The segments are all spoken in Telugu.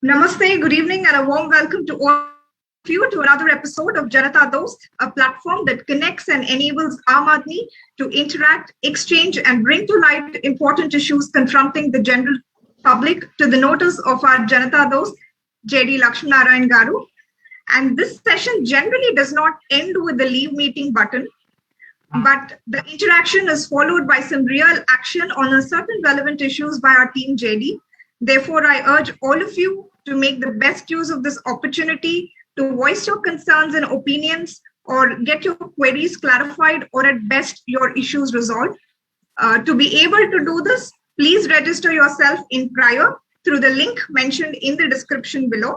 Namaste, good evening, and a warm welcome to all of you to another episode of Janatadosth, a platform that connects and enables Aam Aadmi to interact, exchange, and bring to light important issues confronting the general public to the notice of our Janatadosth, J.D. Lakshminarayan Garu. And this session generally does not end with the leave meeting button, but the interaction is followed by some real action on a certain relevant issues by our team JD. Therefore, I urge all of you to make the best use of this opportunity to voice your concerns and opinions or get your queries clarified or at best your issues resolved. To be able to do this, please register yourself in prior through the link mentioned in the description below.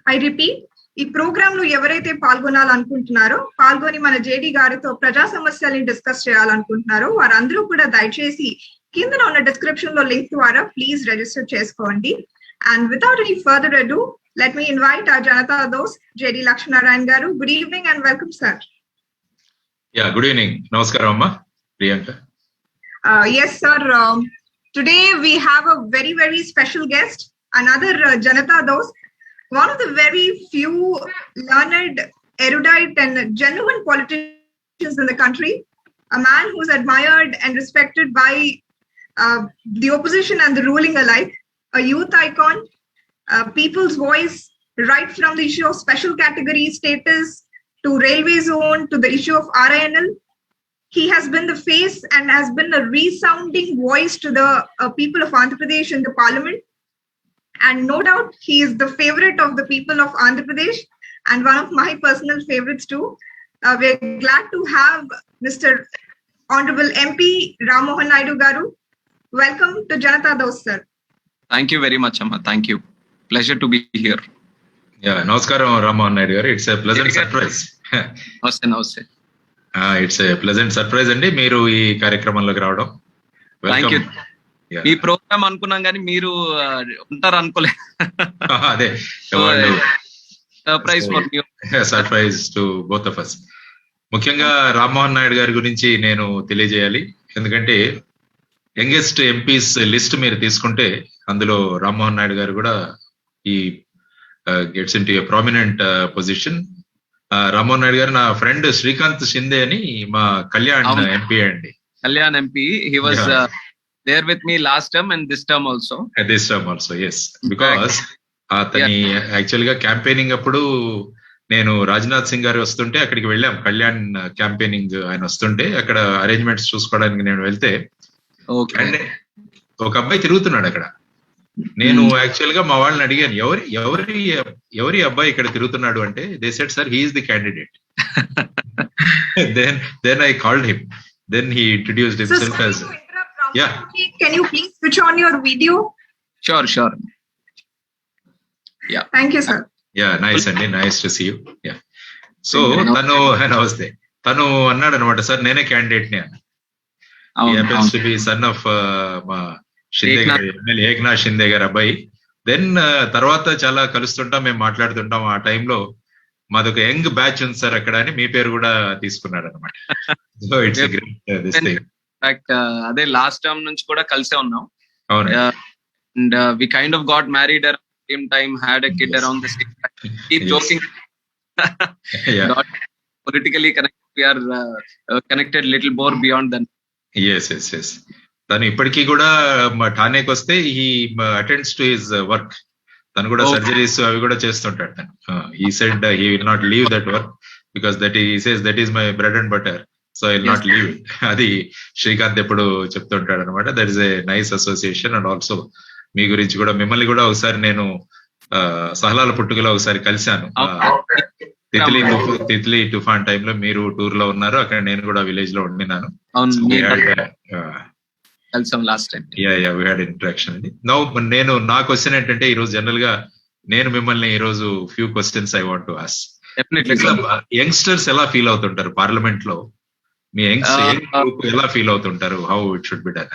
I repeat, ఈ ప్రోగ్రామ్ లో ఎవరైతే పాల్గొనాలనుకుంటున్నారో పాల్గొని మన జేడీ గారితో ప్రజా సమస్యల్ని డిస్కస్ చేయాలనుకుంటున్నారో వారందరూ కూడా దయచేసి కింద ఉన్న డిస్క్రిప్షన్ లో లింక్ ద్వారా ప్లీజ్ రిజిస్టర్ చేసుకోండి. And without any further ado let me invite our Janatadosth JD Lakshminarayana garu. Good evening and welcome sir. Good evening. నమస్కారం అమ్మా Priyanka. Yes sir, today we have a very very special guest, another Janatadosth, one of the very few learned, erudite and genuine politicians in the country, a man who's admired and respected by the opposition and the ruling alike, a youth icon, people's voice, right from the issue of special category status to railway zone to the issue of RINL. He has been the face and has been a resounding voice to the people of Andhra Pradesh in the parliament. And no doubt, he is the favorite of the people of Andhra Pradesh and one of my personal favorites too. We're glad to have Mr. Honorable MP Ram Mohan Naidu Garu. Welcome to Janatadosth, sir. Thank you very much, Amma. Thank you. Pleasure to be here. Namaskaram Ram Mohan Naidu Garu. It's a pleasant surprise. Namaste. It's a pleasant surprise అండి మీరు ఈ కార్యక్రమంలోకి రావడం. Thank you. ఈ ప్రోగ్రామ్ అనుకున్నాం కానీ మీరు ఉంటారు అనుకోలేదు. అదే surprise for you. Surprise to both of us. ముఖ్యంగా రామ్మోహన్ నాయుడు గారి గురించి నేను తెలియజేయాలి. ఎందుకంటే యంగెస్ట్ ఎంపీస్ లిస్ట్ మీరు తీసుకుంటే అందులో రామ్మోహన్ నాయుడు గారు కూడా ఈ gets in to a prominent position. Rammohan Naidu గారు నా ఫ్రెండ్ శ్రీకాంత్ షిందే అని మా కళ్యాణ్ ఎంపీ అండి. Kalyan MP, he was there with me last term and this term also. Yes, because అతని యాక్చువల్ గా క్యాంపెయినింగ్ అప్పుడు నేను రాజ్నాథ్ సింగ్ గారు వస్తుంటే అక్కడికి వెళ్ళాం. కళ్యాణ్ క్యాంపెయినింగ్ ఆయన వస్తుంటే అక్కడ అరేంజ్మెంట్స్ చూసుకోవడానికి నేను వెళ్తే ఒక అబ్బాయి తిరుగుతున్నాడు అక్కడ. నేను యాక్చువల్ గా మా వాళ్ళని అడిగాను, ఎవరి అబ్బాయి ఇక్కడ తిరుగుతున్నాడు అంటే they said sir he is the candidate. then I called him, then he introduced himself as Can you please switch on your video? Sure. Thank you sir. Nice అండి, nice to see you. So తను అన్నాడు అనమాట, సార్ నేనే క్యాండిడేట్ ని అన్న. He happens to be son of మా షిందే గారి ఎమ్మెల్యే ఏక్నాథ్ షిందే గారి అబ్బాయి. దెన్ తర్వాత చాలా కలుస్తుంటాం, మేము మాట్లాడుతుంటాం. ఆ టైంలో మాదొక యంగ్ బ్యాచ్ ఉంది సార్ అక్కడ అని మీ పేరు కూడా తీసుకున్నాడు అనమాట. So it's a great this thing. అదే లాస్ట్ టర్మ్ నుంచి కూడా కలిసే ఉన్నాం. And we kind of got married around the same time, had a kid around the same time. Keep joking. Not politically connected, we are connected little more beyond that. Yes. తను ఇప్పటికీ కూడా ఠానేకి వస్తే he attends to his work. తను కూడా సర్జరీస్ అవి కూడా చేస్తుంటాడు తను. He said he will not leave that work because he says that is my bread and butter. So I will not leave it. అది శ్రీకాంత్ ఎప్పుడు చెప్తుంటాడు అనమాట. That is a nice association. And also మీ గురించి కూడా, మిమ్మల్ని కూడా ఒకసారి నేను సహలాల పుట్టుకలో ఒకసారి కలిశాను. తిత్లీ తుఫాన్ టైంలో మీరు టూర్ లో ఉన్నారు, అక్కడ నేను కూడా విలేజ్ లో ఉండినాను. వి హ్యాడ్ ఇంటరాక్షన్ అండి. నేను నా క్వశ్చన్ ఏంటంటే ఈ రోజు జనరల్ గా నేను మిమ్మల్ని ఈ రోజు few questions I want to ask. Youngsters ఎలా ఫీల్ అవుతుంటారు పార్లమెంట్ లో? మీ ఎలా ఫీల్ అవుతుంటారు? How it should be done?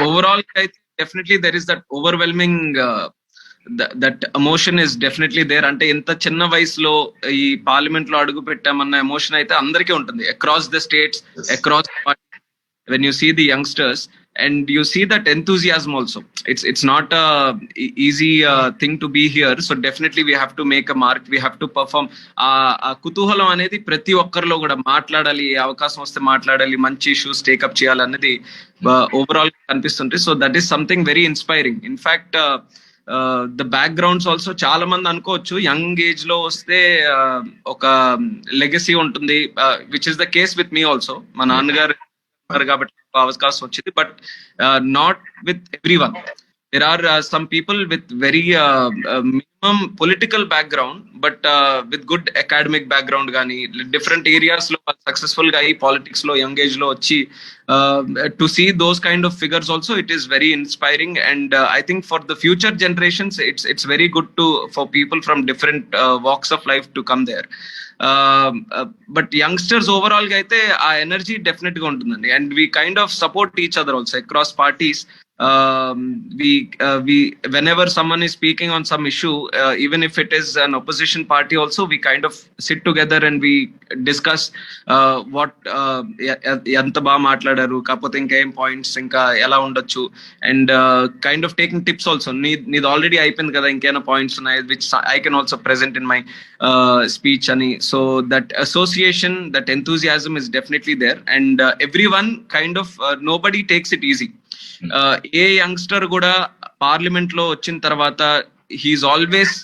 Overall అయితే definitely there is that overwhelming that emotion is definitely there. అంటే ఎంత చిన్న వయసులో ఈ పార్లమెంట్ లో అడుగు పెట్టామన్న ఎమోషన్ అయితే అందరికీ ఉంటుంది, across the states, across when you see the youngsters. and you see that enthusiasm also. It's not a easy thing to be here, so definitely we have to make a mark, we have to perform. ఆ కుతూహలం అనేది ప్రతి ఒక్కరిలో కూడా మాట్లాడాలి, అవకాశం వస్తే మాట్లాడాలి, మంచి ఇష్యూస్ టేకప్ చేయాలనేది ఓవరాల్ కనిపిస్తుంది. So that is something very inspiring. In fact the backgrounds also చాలా మంది అనుకోవచ్చు యంగ్ ఏజ్ లో వస్తే ఒక లెగసీ ఉంటుంది, which is the case with me also. మా నాన్నగారు కాబట్టి అవకాశం వచ్చింది, but not with every one. There are some people with very minimum political background, but with good academic background gani different areas lo successful ga politics lo young age lo vachi to see those kind of figures also, it is very inspiring. And I think for the future generations it's very good to for people from different walks of life to come there. But youngsters overall ga aithe aa energy definitely ga untundandi, and we kind of support each other also across parties. We whenever someone is speaking on some issue, even if it is an opposition party also, we kind of sit together and we discuss what enta ba matladaru kapothe inka em points inka ela undochu, and kind of taking tips also. Need already ayipindi kada, inkaina points unnai which I can also present in my speech ani. So that association, that enthusiasm is definitely there, and everyone kind of nobody takes it easy. ఏ యంగ్స్టర్ కూడా పార్లమెంట్ లో వచ్చిన తర్వాత he's always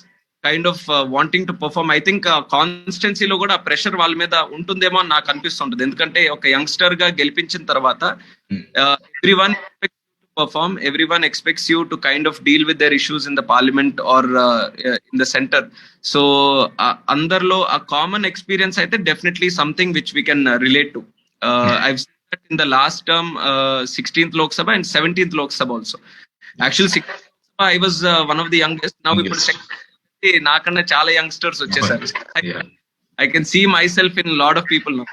kind of wanting to perform. I think కాన్స్టిట్యున్సీలో కూడా ప్రెషర్ వాళ్ళ మీద ఉంటుందేమో అని నాకు అనిపిస్తుంటుంది, ఎందుకంటే ఒక యంగ్స్టర్ గా గెలిపించిన తర్వాత everyone perform, everyone expects you to kind of deal with their issues in the parliament or in the center. So andarlo a common experience I think definitely something which we can relate to. I've seen that in the last term, 16th Lok Sabha and 17th Lok Sabha also. Actually 16th Lok Sabha I was one of the youngest. Now people say nakanna chaala youngsters vachchesaru. I can see myself in a lot of people now.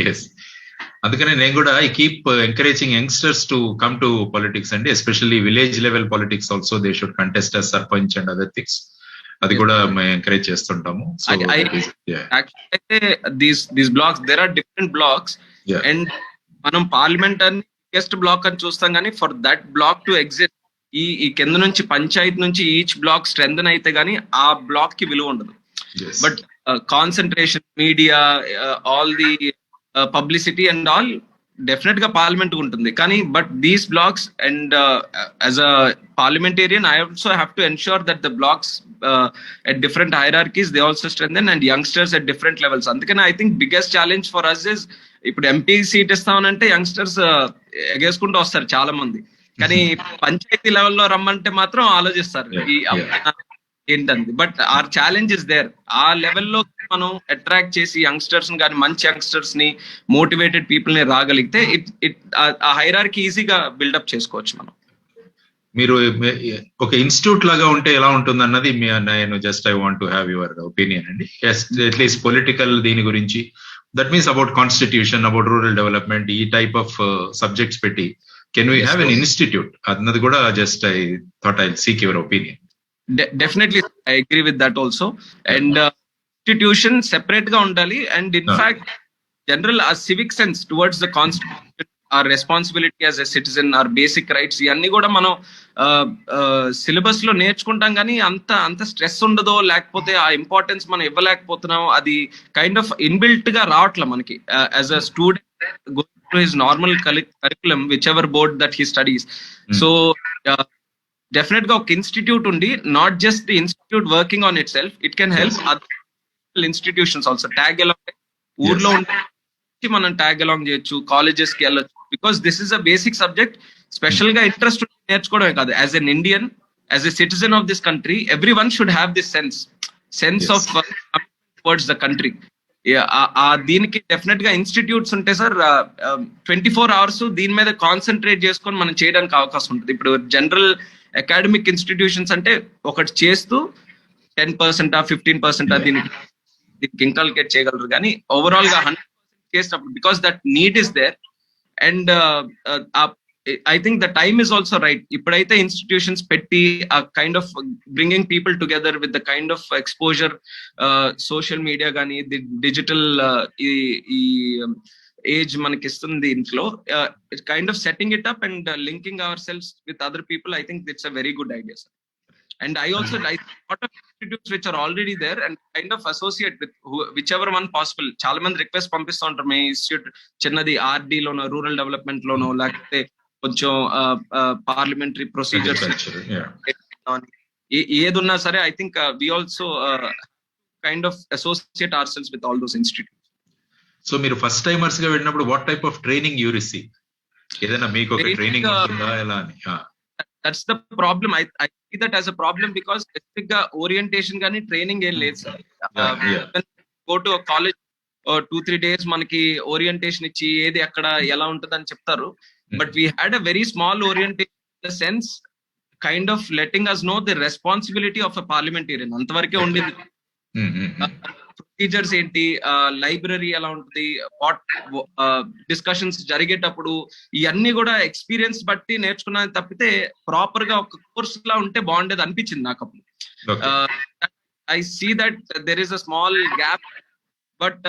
Yes. అందుకనే నేను కూడా I keep encouraging youngsters to come to politics అండి, especially village level politics also they should contest as sarpanch and other things. అది కూడా మేము ఎంకరేజ్ చేస్తుంటాము. These blocks, there are different blocks, and మనం పార్లమెంట్ అని బిగ్గెస్ట్ బ్లాక్ అని చూస్తాం, కానీ for that block to exist ఈ కింద నుంచి పంచాయత్ నుంచి ఈచ్ బ్లాక్ స్ట్రెంథన్ అయితే గానీ ఆ బ్లాక్ కి విలువ ఉండదు. But concentration, media, all the publicity and all, definite ga parliament ఉంటుంది. కానీ but these blocks and as a parliamentarian I also have to ensure that the blocks at different hierarchies they also strengthen, and youngsters at different levels. అందుకనే I think biggest challenge for us is ఇప్పుడు ఎంపీ సీట్ ఇస్తామనంటే యంగ్స్టర్స్ ఎగేసుకుంటూ వస్తారు చాలా మంది, కానీ పంచాయతీ లెవెల్లో రమ్మంటే మాత్రం ఆలోచిస్తారు ఏంటంది. But our challenge is there. ఆ లెవెల్లో మనం అట్రాక్ట్ చేసి యంగ్స్టర్స్ కానీ మంచి యంగ్స్టర్స్ ని, మోటివేటెడ్ పీపుల్ ని రాగలిగితే ఆ హైరార్కీ ఈజీగా బిల్డప్ చేసుకోవచ్చు మనం. మీరు ఒక ఇన్స్టిట్యూట్ లాగా ఉంటే ఎలా ఉంటుంది అన్నది నేను just I want to have your opinion అండి. అట్లీస్ట్ పొలిటికల్ దీని గురించి, that means about constitution, about rural development, ఈ టైప్ ఆఫ్ సబ్జెక్ట్స్ పెట్టి can we have an institute అన్నది కూడా just I thought I seek your opinion. Definitely I agree with that also, and institution separate ga undali, and in fact general our civic sense towards the constitution, our responsibility as a citizen, our basic rights, iyanni kuda మనం సిలబస్ లో నేర్చుకుంటాం, కానీ అంత స్ట్రెస్ ఉండదో, లేకపోతే ఆ ఇంపార్టెన్స్ మనం ఇవ్వలేకపోతున్నాం. అది కైండ్ ఆఫ్ ఇన్బిల్ట్ గా రావట్లే మనకి as a student going through his normal curriculum which ever board that he studies. So definite గా ఒక ఇన్స్టిట్యూట్ ఉండి, not just the institute working on it self, it can help other institutions also. Tag along ఊర్లో ఉంటే మనం ట్యాగ్ అలాంగ్ చేయొచ్చు, కాలేజెస్ కి వెళ్ళొచ్చు, because this is a basic subject. Special గా ఇంట్రెస్ట్ నేర్చుకోవడమే కాదు, as N Indian, as a citizen of this country, every one should have this sense of towards the country. దీనికి డెఫినెట్ గా ఇన్స్టిట్యూట్స్ ఉంటే సార్ 24 hours దీని మీద కాన్సన్ట్రేట్ చేసుకొని మనం చేయడానికి అవకాశం ఉంటుంది. ఇప్పుడు జనరల్ అకాడమిక్ ఇన్స్టిట్యూషన్స్ అంటే ఒకటి చేస్తూ 10% 15% దీనికి ఇంకల్కేట్ చేయగలరు, కానీ ఓవరాల్ గా 100% చేసినప్పుడు, because that need is there, and I think the time is also right. ఇప్పుడైతే ఇన్స్టిట్యూషన్స్ పెట్టి ఆ kind of bringing people together with the kind of exposure, social media కానీ, ది డిజిటల్ ఈ ఏజ్ మనకి ఇస్తుంది ఇంట్లో, kind of setting it up and linking our selves with other people, I think it's a very good idea sir. And I also like lot of institutes which are already there and kind of associate with whichever one possible. Chala mandi request పంపిస్తూ ఉంటారు, మీ ఇన్స్టిట్యూట్ చిన్నది RD లోనో రూరల్ డెవలప్మెంట్ లోనో లేకపోతే కొంచెం పార్లమెంటరీ ప్రొసీజర్స్ ఏదున్నా సరే, I think we also kind of associate ourselves with all those institutes. So మీరు ఫస్ట్ టైమర్స్ గా వెళ్ళినప్పుడు what type of training you receive? ఏదైనా మీకు ఒక ట్రైనింగ్ ఉంటుందా ఎలా అని? That's the problem. I see that as a problem because specific ga orientation gaani training em ledhu sir. Go to a college 2-3 days manaki orientation ichi edi akkada ela untadani cheptaru, but we had a very small orientation in the sense kind of letting us know the responsibility of a parliamentarian. అంతవరకే ఉండేది. ప్రొసీజర్స్ ఏంటి, లైబ్రరీ ఎలా ఉంటుంది, వాట్ డిస్కషన్స్ జరిగేటప్పుడు ఇవన్నీ కూడా ఎక్స్పీరియన్స్ బట్టి నేర్చుకున్నది తప్పితే ప్రాపర్ గా ఒక కోర్స్ లా ఉంటే బాగుండేది అనిపించింది నాకు అప్పుడు. I see that there is a small gap, but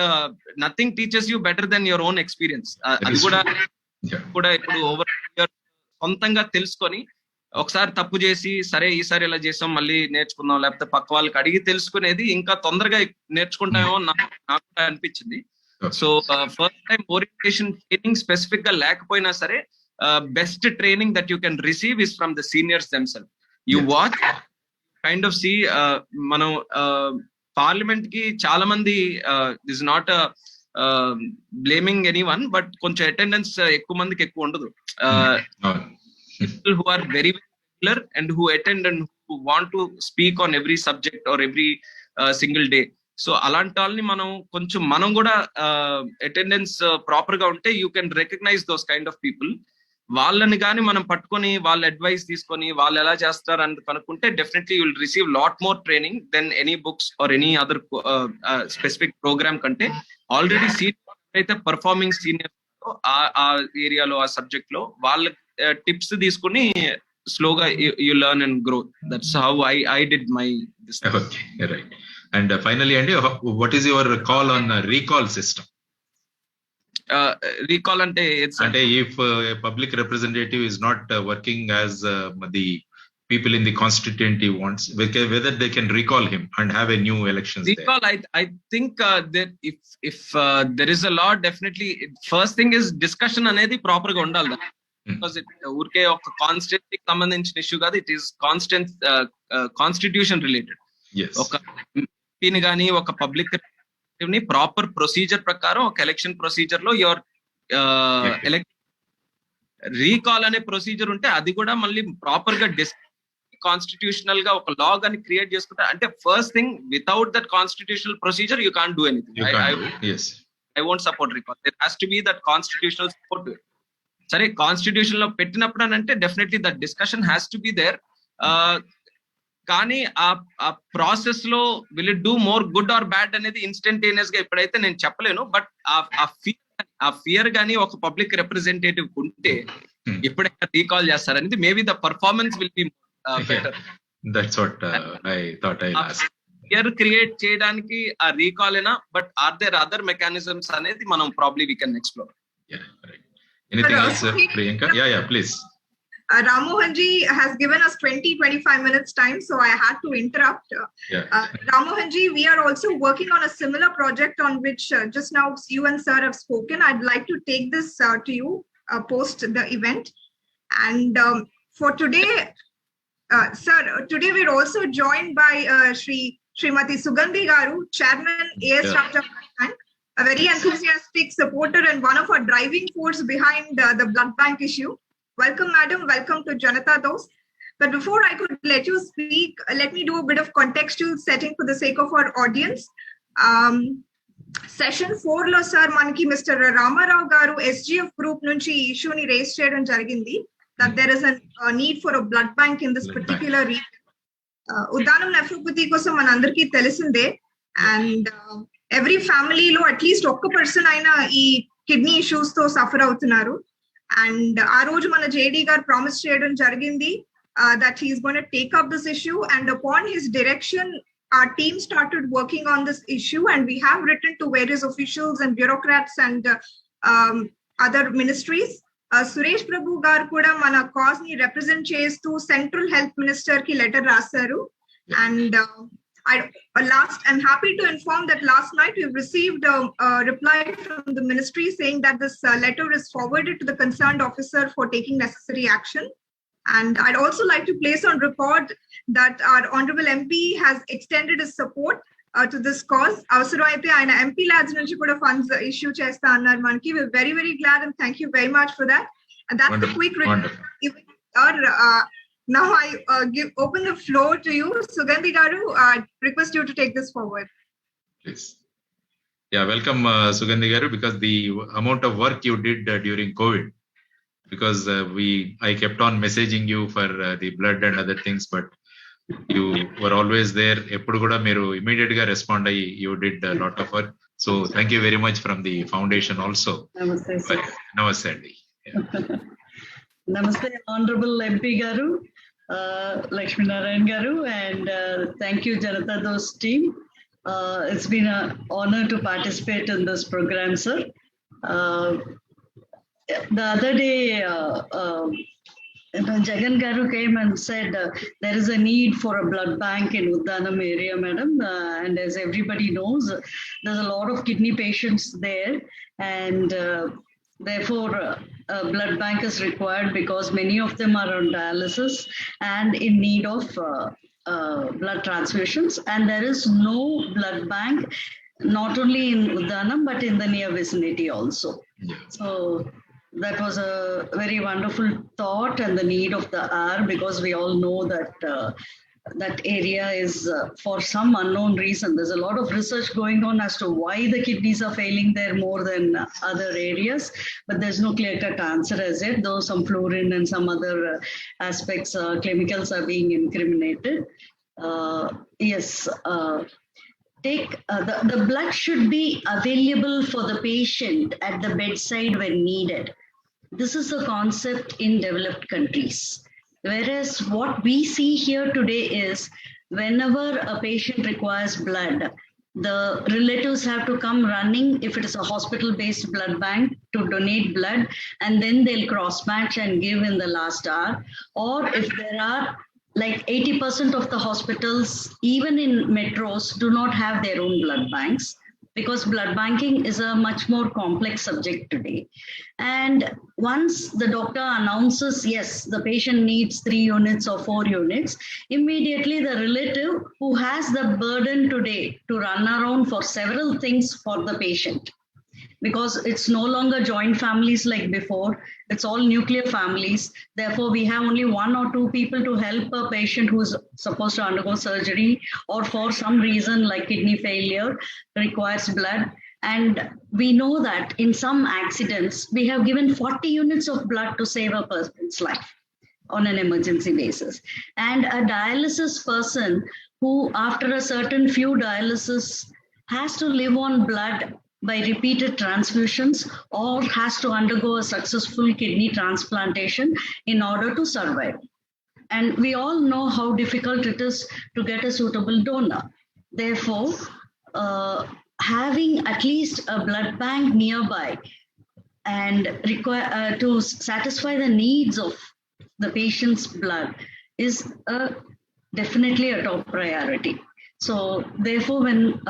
nothing teaches you better than your own experience. అది కూడా ఇప్పుడు ఓవర్ సొంతంగా తెలుసుకొని ఒకసారి తప్పు చేసి సరే ఈసారి ఇలా చేసాం మళ్ళీ నేర్చుకుందాం, లేకపోతే పక్క వాళ్ళకి అడిగి తెలుసుకునేది ఇంకా తొందరగా నేర్చుకుంటామేమో నాకు అనిపించింది. So first time orientation training specific గా లేకపోయినా సరే, best training that you can receive is from the seniors themself. You watch kind of see, మనం పార్లమెంట్ కి చాలా మంది, this not blaming anyone, but కొంచెం అటెండెన్స్ ఎక్కువ మందికి ఎక్కువ ఉండదు. People who are very regular and who attend and who want to speak on every subject or every single day. So అలాంటి వాళ్ళని మనం కూడా అటెండెన్స్ ప్రాపర్ గా ఉంటే you can recognise those kind of people. వాళ్ళని కానీ మనం పట్టుకొని వాళ్ళ అడ్వైస్ తీసుకొని వాళ్ళు ఎలా చేస్తారు అని కనుక్కుంటే definitely you will receive lot more training than any books or any other specific programme కంటే. ఆల్రెడీ సీనియర్ అయితే పర్ఫార్మింగ్ సీనియర్ ఆ ఏరియాలో ఆ సబ్జెక్ట్ లో వాళ్ళ టిప్స్ తీసుకుని స్లోగా you learn and grow. That's how I did my this. Okay, right. And finally అండి, what is your call on recall system? Recall అంటే if public representative is not working as the people in the constituency wants, whether they can recall him and have a new elections recall there. I think that if there is a law, definitely first thing is discussion anedi proper ga undalda, because it urke oka constituency ki sambandhinchina issue kaadu, it is constant constitution related. Yes, oka MP ni gaani oka public ni proper procedure prakaram oka election procedure lo your recall ane procedure unte adi kuda malli proper ga constitutional గా ఒక లా గాని క్రియేట్ చేసుకుంటా అంటే first thing without that constitutional procedure you can't do anything. I won't support recall. There has to be that constitutional support. సరే కాన్స్టిట్యూషన్ లో పెట్టినప్పుడు అని అంటే definitely that discussion has to be there. కానీ ఆ ప్రాసెస్ లో will it do more good or bad అనేది ఇన్స్టంటేనియస్ గా ఎప్పుడైతే నేను చెప్పలేను. బట్ ఆ ఫియర్ గానీ ఒక పబ్లిక్ రిప్రజెంటేటివ్ ఉంటే ఎప్పుడైనా రీకాల్ చేస్తారనేది maybe the performance will be better. That's what I thought I'll ask. Fear create చేయడానికి ఆ రీకాల్ ఏనా, but are there other mechanisms అనేది మనం probably we can explore. Yeah, right. Anything else, Priyanka? Yeah, please. Ramohanji has given us 20-25 minutes time, so I had to interrupt. Ramohanji, we are also working on a similar project on which just now you and sir have spoken. I'd like to take this to you post the event. And for today, sir, today we're also joined by Srimati Sugandhi Garu, Chairman AS Rafta Bank, a very enthusiastic supporter and one of our driving force behind the blood bank issue. Welcome, madam. Welcome to Janatadosth. But before I could let you speak, let me do a bit of contextual setting for the sake of our audience. Session 4 lo sir manaki Mr. Ramarao Garu SGF group nunchi issue ni raise cheyadam jarigindi that there is a need for a blood bank in this particular region. Udanam nephropathy kosam manandarki telisinde, and every family lo at least okka person aina ee kidney issues tho suffer avutunnaru. And aa roju mana JD gar promise cheyadam jarigindi that he is going to take up this issue, and upon his direction our team started working on this issue, and we have written to various officials and bureaucrats and other ministries. Suresh Prabhu garu kuda mana cause ni represent chestu Central Health Minister ki letter rasaru. And I'm happy to inform that last night we've received a reply from the ministry saying that this letter is forwarded to the concerned officer for taking necessary action. And I'd also like to place on record that our Honorable MP has extended his support to this cause. Avasaramayite ayana MP labs nunchi kuda funds issue chesta annaru manaki. We're very, very glad and thank you very much for that. And that's Wonderful. a quick Wonderful. Now I open the floor to you, Sugandhi Garu. I request you to take this forward. Please. Yeah, welcome, Sugandhi Garu, because the amount of work you did during COVID, because I kept on messaging you for the blood and other things, but you were always there. Eppudu kuda meeru immediate ga respond ayi, you did a lot of work. So thank you very much from the foundation also. Namaste, sir. Namaste, Andy. Yeah. Namaste, Honorable MP Garu, Lakshmi Narayan Garu, and thank you, Janatadosth team. It's been an honor to participate in this program, sir. The other day, Jagan Garu came and said there is a need for a blood bank in Uddanam area, madam. And as everybody knows, there's a lot of kidney patients there, and therefore a blood bank is required because many of them are on dialysis and in need of blood transfusions. And there is no blood bank, not only in Uddanam, but in the near vicinity also. Yeah. So that was a very wonderful thought and the need of the hour, because we all know that that area is for some unknown reason. There's a lot of research going on as to why the kidneys are failing there more than other areas, but there's no clear-cut answer as yet, though some fluorine and some other aspects, chemicals are being incriminated. Yes. The blood should be available for the patient at the bedside when needed. This is a concept in developed countries. Whereas what we see here today is whenever a patient requires blood, the relatives have to come running if it is a hospital-based blood bank to donate blood, and then they'll cross-match and give in the last hour. Or if there are like 80% of the hospitals, even in metros, do not have their own blood banks, because blood banking is a much more complex subject today. And once the doctor announces, yes, the patient needs 3 units or 4 units, immediately the relative who has the burden today to run around for several things for the patient, because it's no longer joint families like before, it's all nuclear families. Therefore, we have only 1 or 2 people to help a patient who's supposed to undergo surgery, or for some reason like kidney failure requires blood. And we know that in some accidents, we have given 40 units of blood to save a person's life on an emergency basis. And a dialysis person who after a certain few dialysis has to live on blood by repeated transfusions, or has to undergo a successful kidney transplantation in order to survive. And we all know how difficult it is to get a suitable donor. Therefore, having at least a blood bank nearby and to satisfy the needs of the patient's blood is definitely a top priority. So therefore, when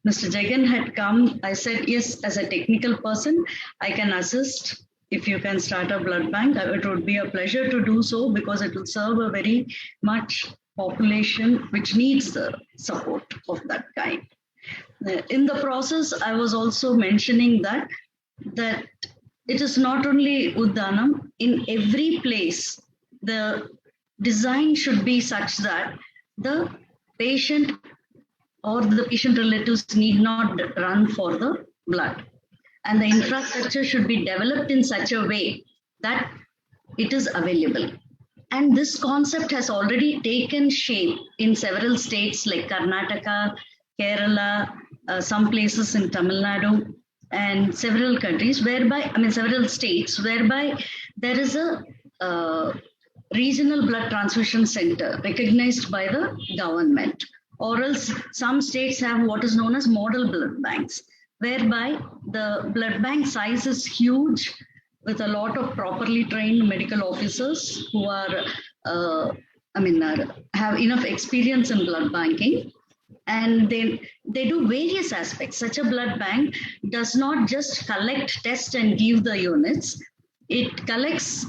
Mr. Jagan had come, I said, yes, as a technical person, I can assist. If you can start a blood bank, it would be a pleasure to do so, because it will serve a very much population which needs the support of that kind. In the process, I was also mentioning that it is not only Uddanam, in every place, the design should be such that the patient or the patient relatives need not run for the blood. And the infrastructure should be developed in such a way that it is available. And this concept has already taken shape in several states like Karnataka, Kerala, some places in Tamil Nadu, and several countries several states whereby there is a regional blood transfusion center recognized by the government. Or else some states have what is known as model blood banks, whereby the blood bank size is huge with a lot of properly trained medical officers who are, have enough experience in blood banking. And they do various aspects. Such a blood bank does not just collect, test, and give the units. It collects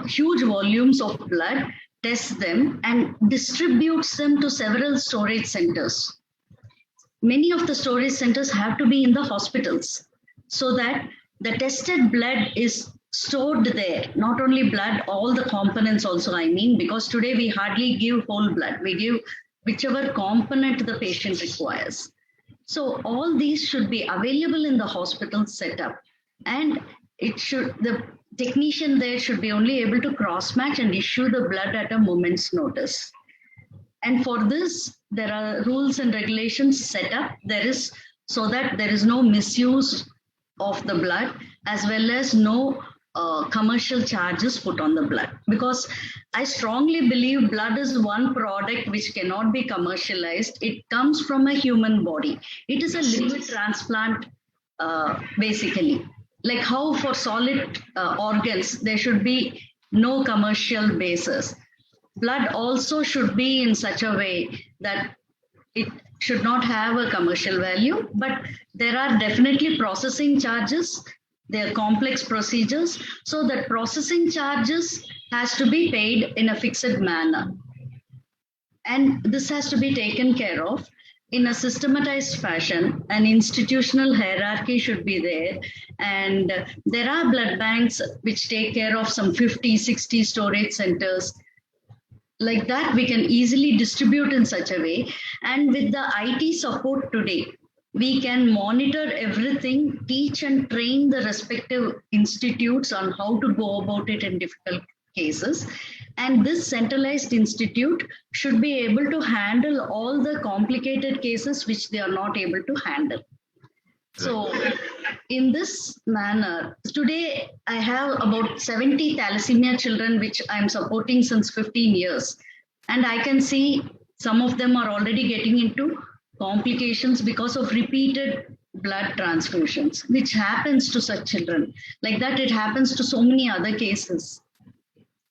huge volumes of blood, tests them, and distributes them to several storage centers. Many of the storage centers have to be in the hospitals so that the tested blood is stored there. Not only blood, all the components also, because today we hardly give whole blood. We give whichever component the patient requires. So all these should be available in the hospital setup. And the technician there should be only able to cross-match and issue the blood at a moment's notice. And for this, there are rules and regulations set up. So that there is no misuse of the blood, as well as no commercial charges put on the blood. Because I strongly believe blood is one product which cannot be commercialized. It comes from a human body. It is a liquid transplant, basically. Like how for solid organs, there should be no commercial basis. Blood also should be in such a way that it should not have a commercial value, but there are definitely processing charges. They are complex procedures. So that processing charges has to be paid in a fixed manner. And this has to be taken care of in a systematized fashion. An institutional hierarchy should be there. And there are blood banks which take care of some 50, 60 storage centers. Like that, we can easily distribute in such a way. And with the IT support today, we can monitor everything, teach and train the respective institutes on how to go about it in difficult cases. And this centralized institute should be able to handle all the complicated cases which they are not able to handle. So in this manner, today I have about 70 thalassemia children, which I'm supporting since 15 years. And I can see some of them are already getting into complications because of repeated blood transfusions, which happens to such children. Like that, it happens to so many other cases.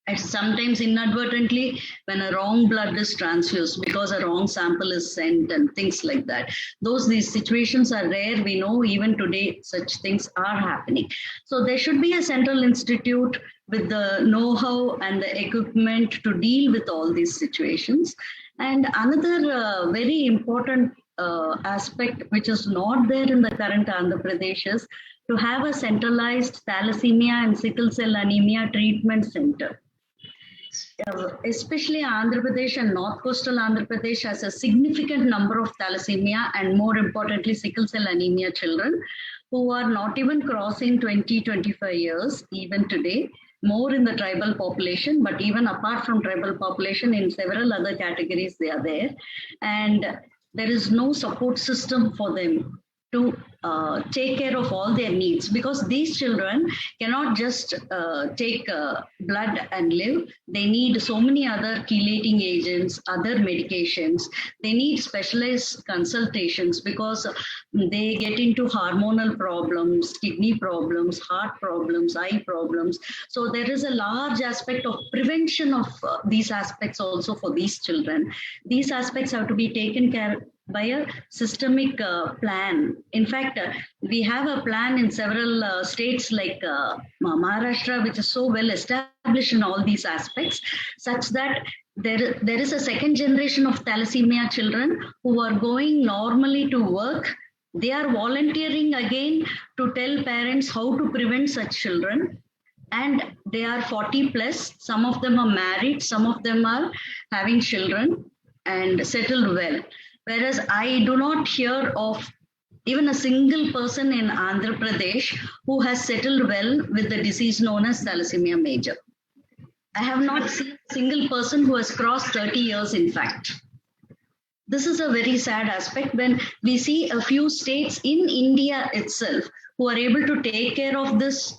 And sometimes inadvertently, when a wrong blood is transfused because a wrong sample is sent and things like that. These situations are rare. We know even today such things are happening. So there should be a central institute with the know-how and the equipment to deal with all these situations. And another very important aspect which is not there in the current Andhra Pradesh is to have a centralized thalassemia and sickle cell anemia treatment center. Especially Andhra Pradesh and North Coastal Andhra Pradesh has a significant number of thalassemia and more importantly sickle cell anemia children who are not even crossing 20-25 years even today, more in the tribal population, but even apart from tribal population in several other categories they are there. And there is no support system for them to take care of all their needs, because these children cannot just take blood and live. They need so many other chelating agents, other medications. They need specialized consultations because they get into hormonal problems, kidney problems, heart problems, eye problems. So there is a large aspect of prevention of these aspects also for these children. These aspects have to be taken care of by a systemic plan. In fact, we have a plan in several states like Maharashtra, which is so well established in all these aspects, such that there is a second generation of thalassemia children who are going normally to work. They are volunteering again to tell parents how to prevent such children. And they are 40 plus. Some of them are married, some of them are having children and settled well. Whereas I do not hear of even a single person in Andhra Pradesh who has settled well with the disease known as thalassemia major. I have not seen a single person who has crossed 30 years, in fact. This is a very sad aspect when we see a few states in India itself who are able to take care of this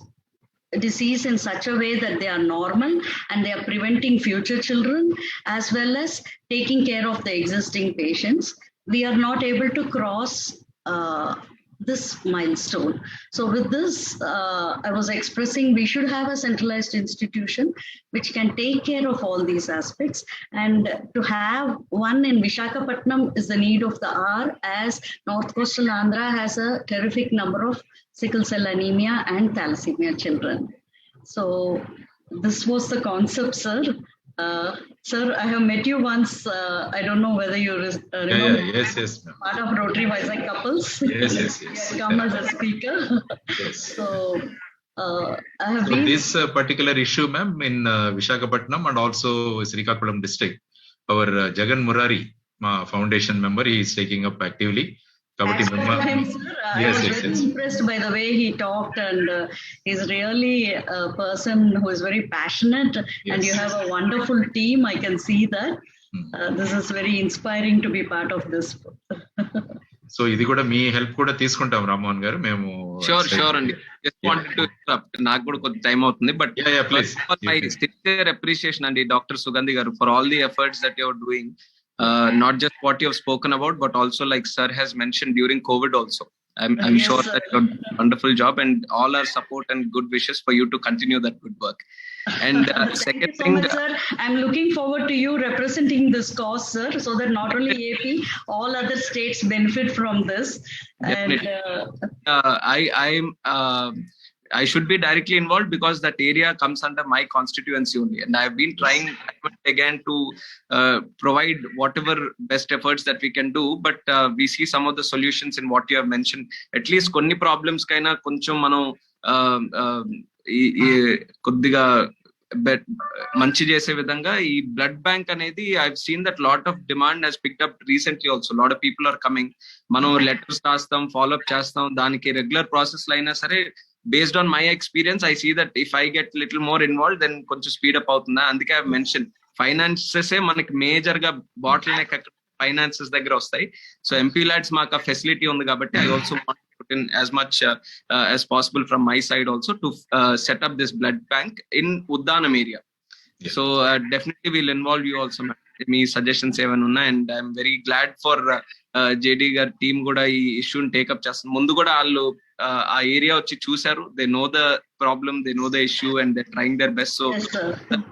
disease in such a way that they are normal and they are preventing future children as well as taking care of the existing patients. We are not able to cross this milestone. So with this, I was expressing we should have a centralized institution which can take care of all these aspects. And to have one in Visakhapatnam is the need of the hour, as North Coastal Andhra has a terrific number of sickle cell anemia and thalassemia children. So this was the concept, sir. Sir, I have met you once. I don't know whether you remember. Yes. Part of Rotary Vizag couples. Yes. You had come as a speaker. Yes. So I have So been. this particular issue, ma'am, in Visakhapatnam and also Srikakulam district, our Jagan Murari, foundation member, he is taking up actively. As per time, sir, I was very impressed by the way he talked, and he's really a person who is very passionate, and you have a wonderful team. I can see that. This is very inspiring to be part of this. So ఇది కూడా మీ హెల్ప్ కూడా తీసుకుంటాం రామ్మోహన్ గారు మేము. షూర్ అండి. జస్ట్ వాంటెడ్ టు ఇంటరప్ట్, నాకు కూడా కొంచెం టైం అవుతుంది, బట్ మై సిన్సియర్ అప్రిషియేషన్ అండి డాక్టర్ సుగంధి గారు for all the efforts that you are doing. Not just what you have spoken about, but also like sir has mentioned during COVID also. I'm sure that you're doing a wonderful job, and all our support and good wishes for you to continue that good work. And second thing, much, sir, I'm looking forward to you representing this cause, sir, so that not only AP, all other states benefit from this. Definitely. And I should be directly involved because that area comes under my constituency only, and I've been trying again to provide whatever best efforts that we can do, but we see some of the solutions in what you have mentioned. At least konni problems kaina koncham mano koddiga మంచి చేసే విధంగా ఈ బ్లడ్ బ్యాంక్ అనేది I've seen that lot of demand has picked up recently also. Lot of people are coming. మనం లెటర్స్ రాస్తాం, ఫాలో అప్ చేస్తాం, దానికి రెగ్యులర్ ప్రాసెస్ అయినా సరే based on my experience, I see that if I get little more involved, then కొంచెం స్పీడ్ అప్ అవుతుందా. అందుకే ఐ మెన్షన్ ఫైనాన్సెస్ మనకి మేజర్ గా బాటిల్ నెక్ ఫైనాన్సెస్ దగ్గర వస్తాయి. సో ఎంపీ ల్యాడ్స్ మాకు ఆ ఫెసిలిటీ ఉంది కాబట్టి I also want to put in as much as possible from my side also to set up this blood bank in Uddanam area. So definitely we'll involve you also, me suggestions ఏమైనా ఉన్నాయి. And I'm very glad for JD గారి టీమ్ కూడా ఈ ఇష్యూని టేకప్ చేస్తారు. ముందు కూడా వాళ్ళు ఆ ఏరియా వచ్చి చూసారు. They know the problem, they know the issue, and they trying there best. So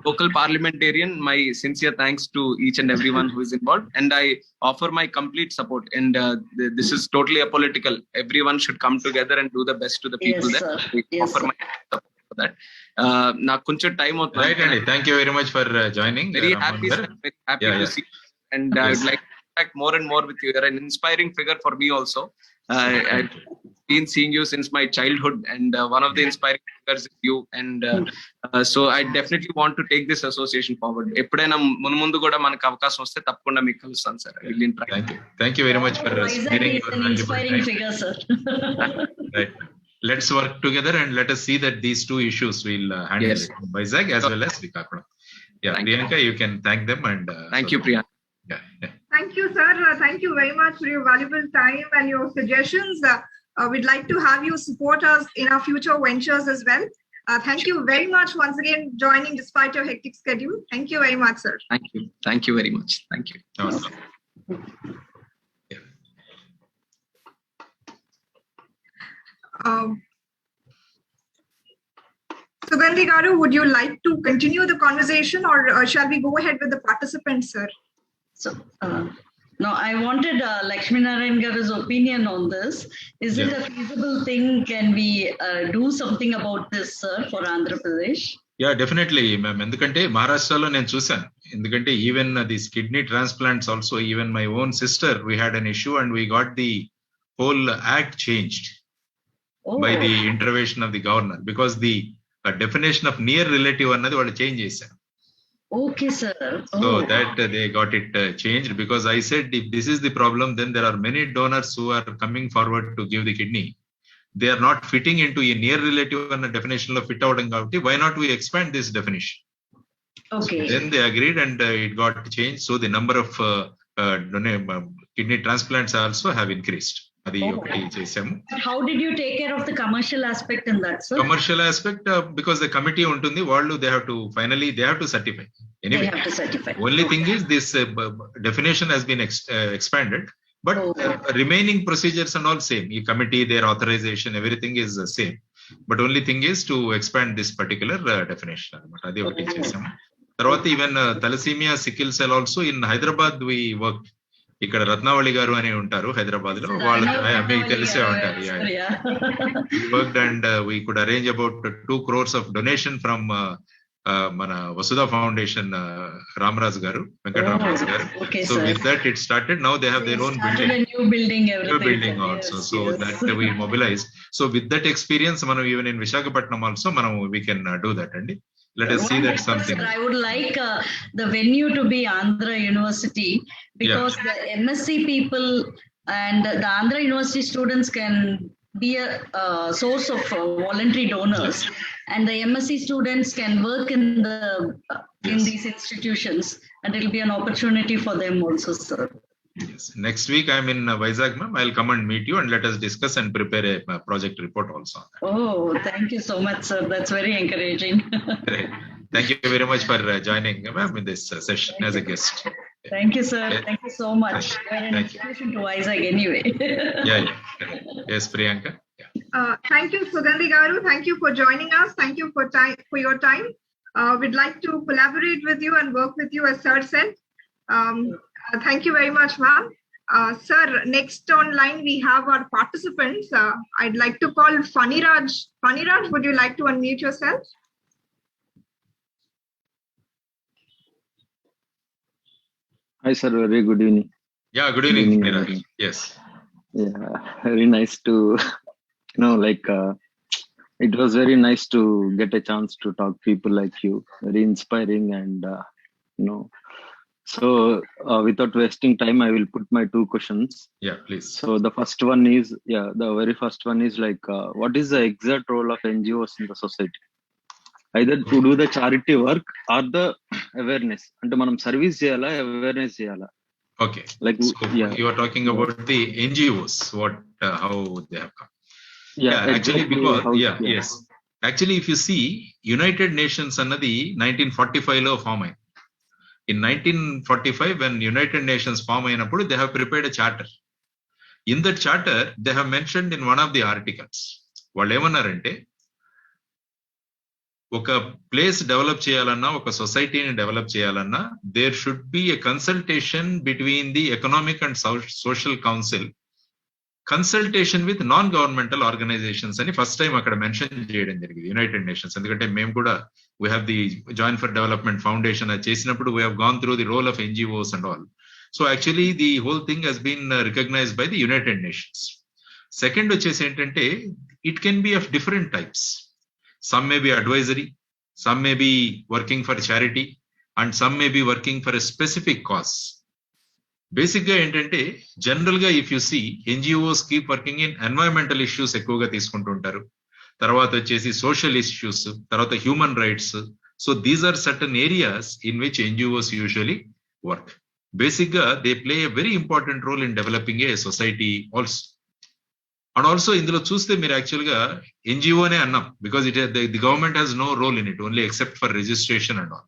local parliamentarian, my sincere thanks to each and every one who is involved, and I offer my complete support. And this is totally apolitical. Every one should come together and do the best to the people that offer my support. That నాకు కొంచెం టైం అవుతుంది. రైట్ అండి, thank you very much for joining. Very happy to see, and I would like to interact more and more with you. You're an inspiring figure for me also. I've been seeing you since my childhood, and one of the inspiring figures is you, and so I definitely want to take this association forward. ఎప్పుడైనా ముందు కూడా మనకు అవకాశం వస్తే తప్పకుండా మీకు కలుస్తాను sir. I will interact. Thank you very much for sharing your inspiring figure, sir. Right. Let's work together and let us see that these two issues will handle it. Vizag as well as Srikakulam. Yeah, Priyanka, you can thank them. And thank you, Priyanka. Yeah. Thank you, sir. Thank you very much for your valuable time and your suggestions. We'd like to have you support us in our future ventures as well. Thank you very much once again joining despite your hectic schedule. Thank you very much, sir. Thank you very much. Thank you. Awesome. Sugandhi Garu, would you like to continue the conversation, or shall we go ahead with the participants, sir? So, no, I wanted Lakshmi Narayan Garu's opinion on this. Is it a feasible thing? Can we do something about this, sir, for Andhra Pradesh? Yeah, definitely, ma'am. ఎందుకంటే మహారాష్ట్రలో నేను చూసాను. ఎందుకంటే even these kidney transplants also, even my own sister, we had an issue and we got the whole act changed by the intervention of the governor, because the definition of near relative అన్నది వాళ్ళు చేంజ్ చేశారు. Okay, sir. So that they got it changed, because I said if this is the problem, then there are many donors who are coming forward to give the kidney. They are not fitting into a near relative and a definition of fit avadam kabatti, why not we expand this definition? Okay. So then they agreed and it got changed. So the number of kidney transplants also have increased. అది ఒకటి చేసాము. How did you take care of the commercial aspect in that, sir? Commercial aspect, because the committee ఉంటుంది, వాళ్ళు they have to certify. Anyway, they have to certify. Only thing is this definition has been expanded. But remaining procedures and all same. ఈ committee, their authorization, everything is the same. But only thing is to expand this particular definition అనమాట. అది ఒకటి చేసాము. తర్వాత even thalassemia sickle cell also in Hyderabad we work. ఇక్కడ రత్నావళి గారు అని ఉంటారు హైదరాబాద్ లో, వాళ్ళు మీకు తెలిసే ఉంటారు. Worked and we could arrange about 2 crores of donation ఫ్రమ్ మన వసుధా ఫౌండేషన్, రామరాజ్ గారు, వెంకటరామరాజ్ గారు. So with that it started. Now they have their own building also. So that we mobilise. So with that experience మనం ఈవెన్ ఇన్ విశాఖపట్నం ఆల్సో మనం వీ కెన్ డూ దట్ అండి. Let us see that something. I would like the venue to be Andhra University, because the MSc people and the Andhra University students can be a source of voluntary donors, and the MSc students can work in these institutions, and it will be an opportunity for them also, sir. Yes. Next week I'm in Vizag, ma'am. I'll come and meet you and let us discuss and prepare a project report also. Oh, thank you so much, sir. That's very encouraging. Great. Thank you very much for joining, ma'am, in this session as a guest. Thank you, sir. Thank you so much. You're an inspiration to Vizag anyway. Yeah. Yes, Priyanka. Thank you, Sugandhi Garu. Thank you for joining us. Thank you for your time. We'd like to collaborate with you and work with you, as Sir said. Thank you very much, ma'am. Sir, next online we have our participants. I'd like to call Faniraj. Faniraj, would you like to unmute yourself? Hi, sir. Very good evening. Yeah, good evening, Faniraj. Yes. Yeah, very nice to, it was very nice to get a chance to talk to people like you. Very inspiring, and So, without wasting time, I will put my 2 questions. Yeah, please. So, the very first one is what is the exact role of NGOs in the society? Either to do the charity work or the awareness. Ante manam service cheyala, awareness cheyala. Okay. You are talking about the NGOs, how they have come. Yeah, actually, because yes. Actually, if you see, United Nations annadi 1945 lo form ayi. In 1945, when United Nations form ayinappudu, they have prepared a charter. In that charter, they have mentioned in one of the articles, వాళ్ళు ఏమన్నారంటే, ఒక ప్లేస్ డెవలప్ చేయాలన్నా, ఒక సొసైటీని డెవలప్ చేయాలన్నా, there should be a consultation between the economic and social council, consultation with non governmental organisations అని ఫస్ట్ టైం అక్కడ మెన్షన్ చేయడం జరిగింది, యునైటెడ్ నేషన్స్. ఎందుకంటే మేము కూడా we have the Join for Development Foundation చేసినప్పుడు we have gone through the role of NGOs and all. So actually the whole thing has been recognized by the United Nations. Second వచ్చేసి ఏంటంటే, it can be of different types. Some may be advisory, some may be working for charity, and some may be working for a specific cause. Basic గా ఏంటంటే, జనరల్ గా if you see, NGOs keep working in environmental issues ఎక్కువగా తీసుకుంటుంటారు. తర్వాత వచ్చేసి సోషల్ ఇష్యూస్, తర్వాత human rights. So these are certain areas in which NGOs usually work. Basic గా they play a very important role in developing a society also. And also ఇందులో చూస్తే మీరు యాక్చువల్ గా NGOనే అన్నాం, because the government has no role in it, only except for registration and all.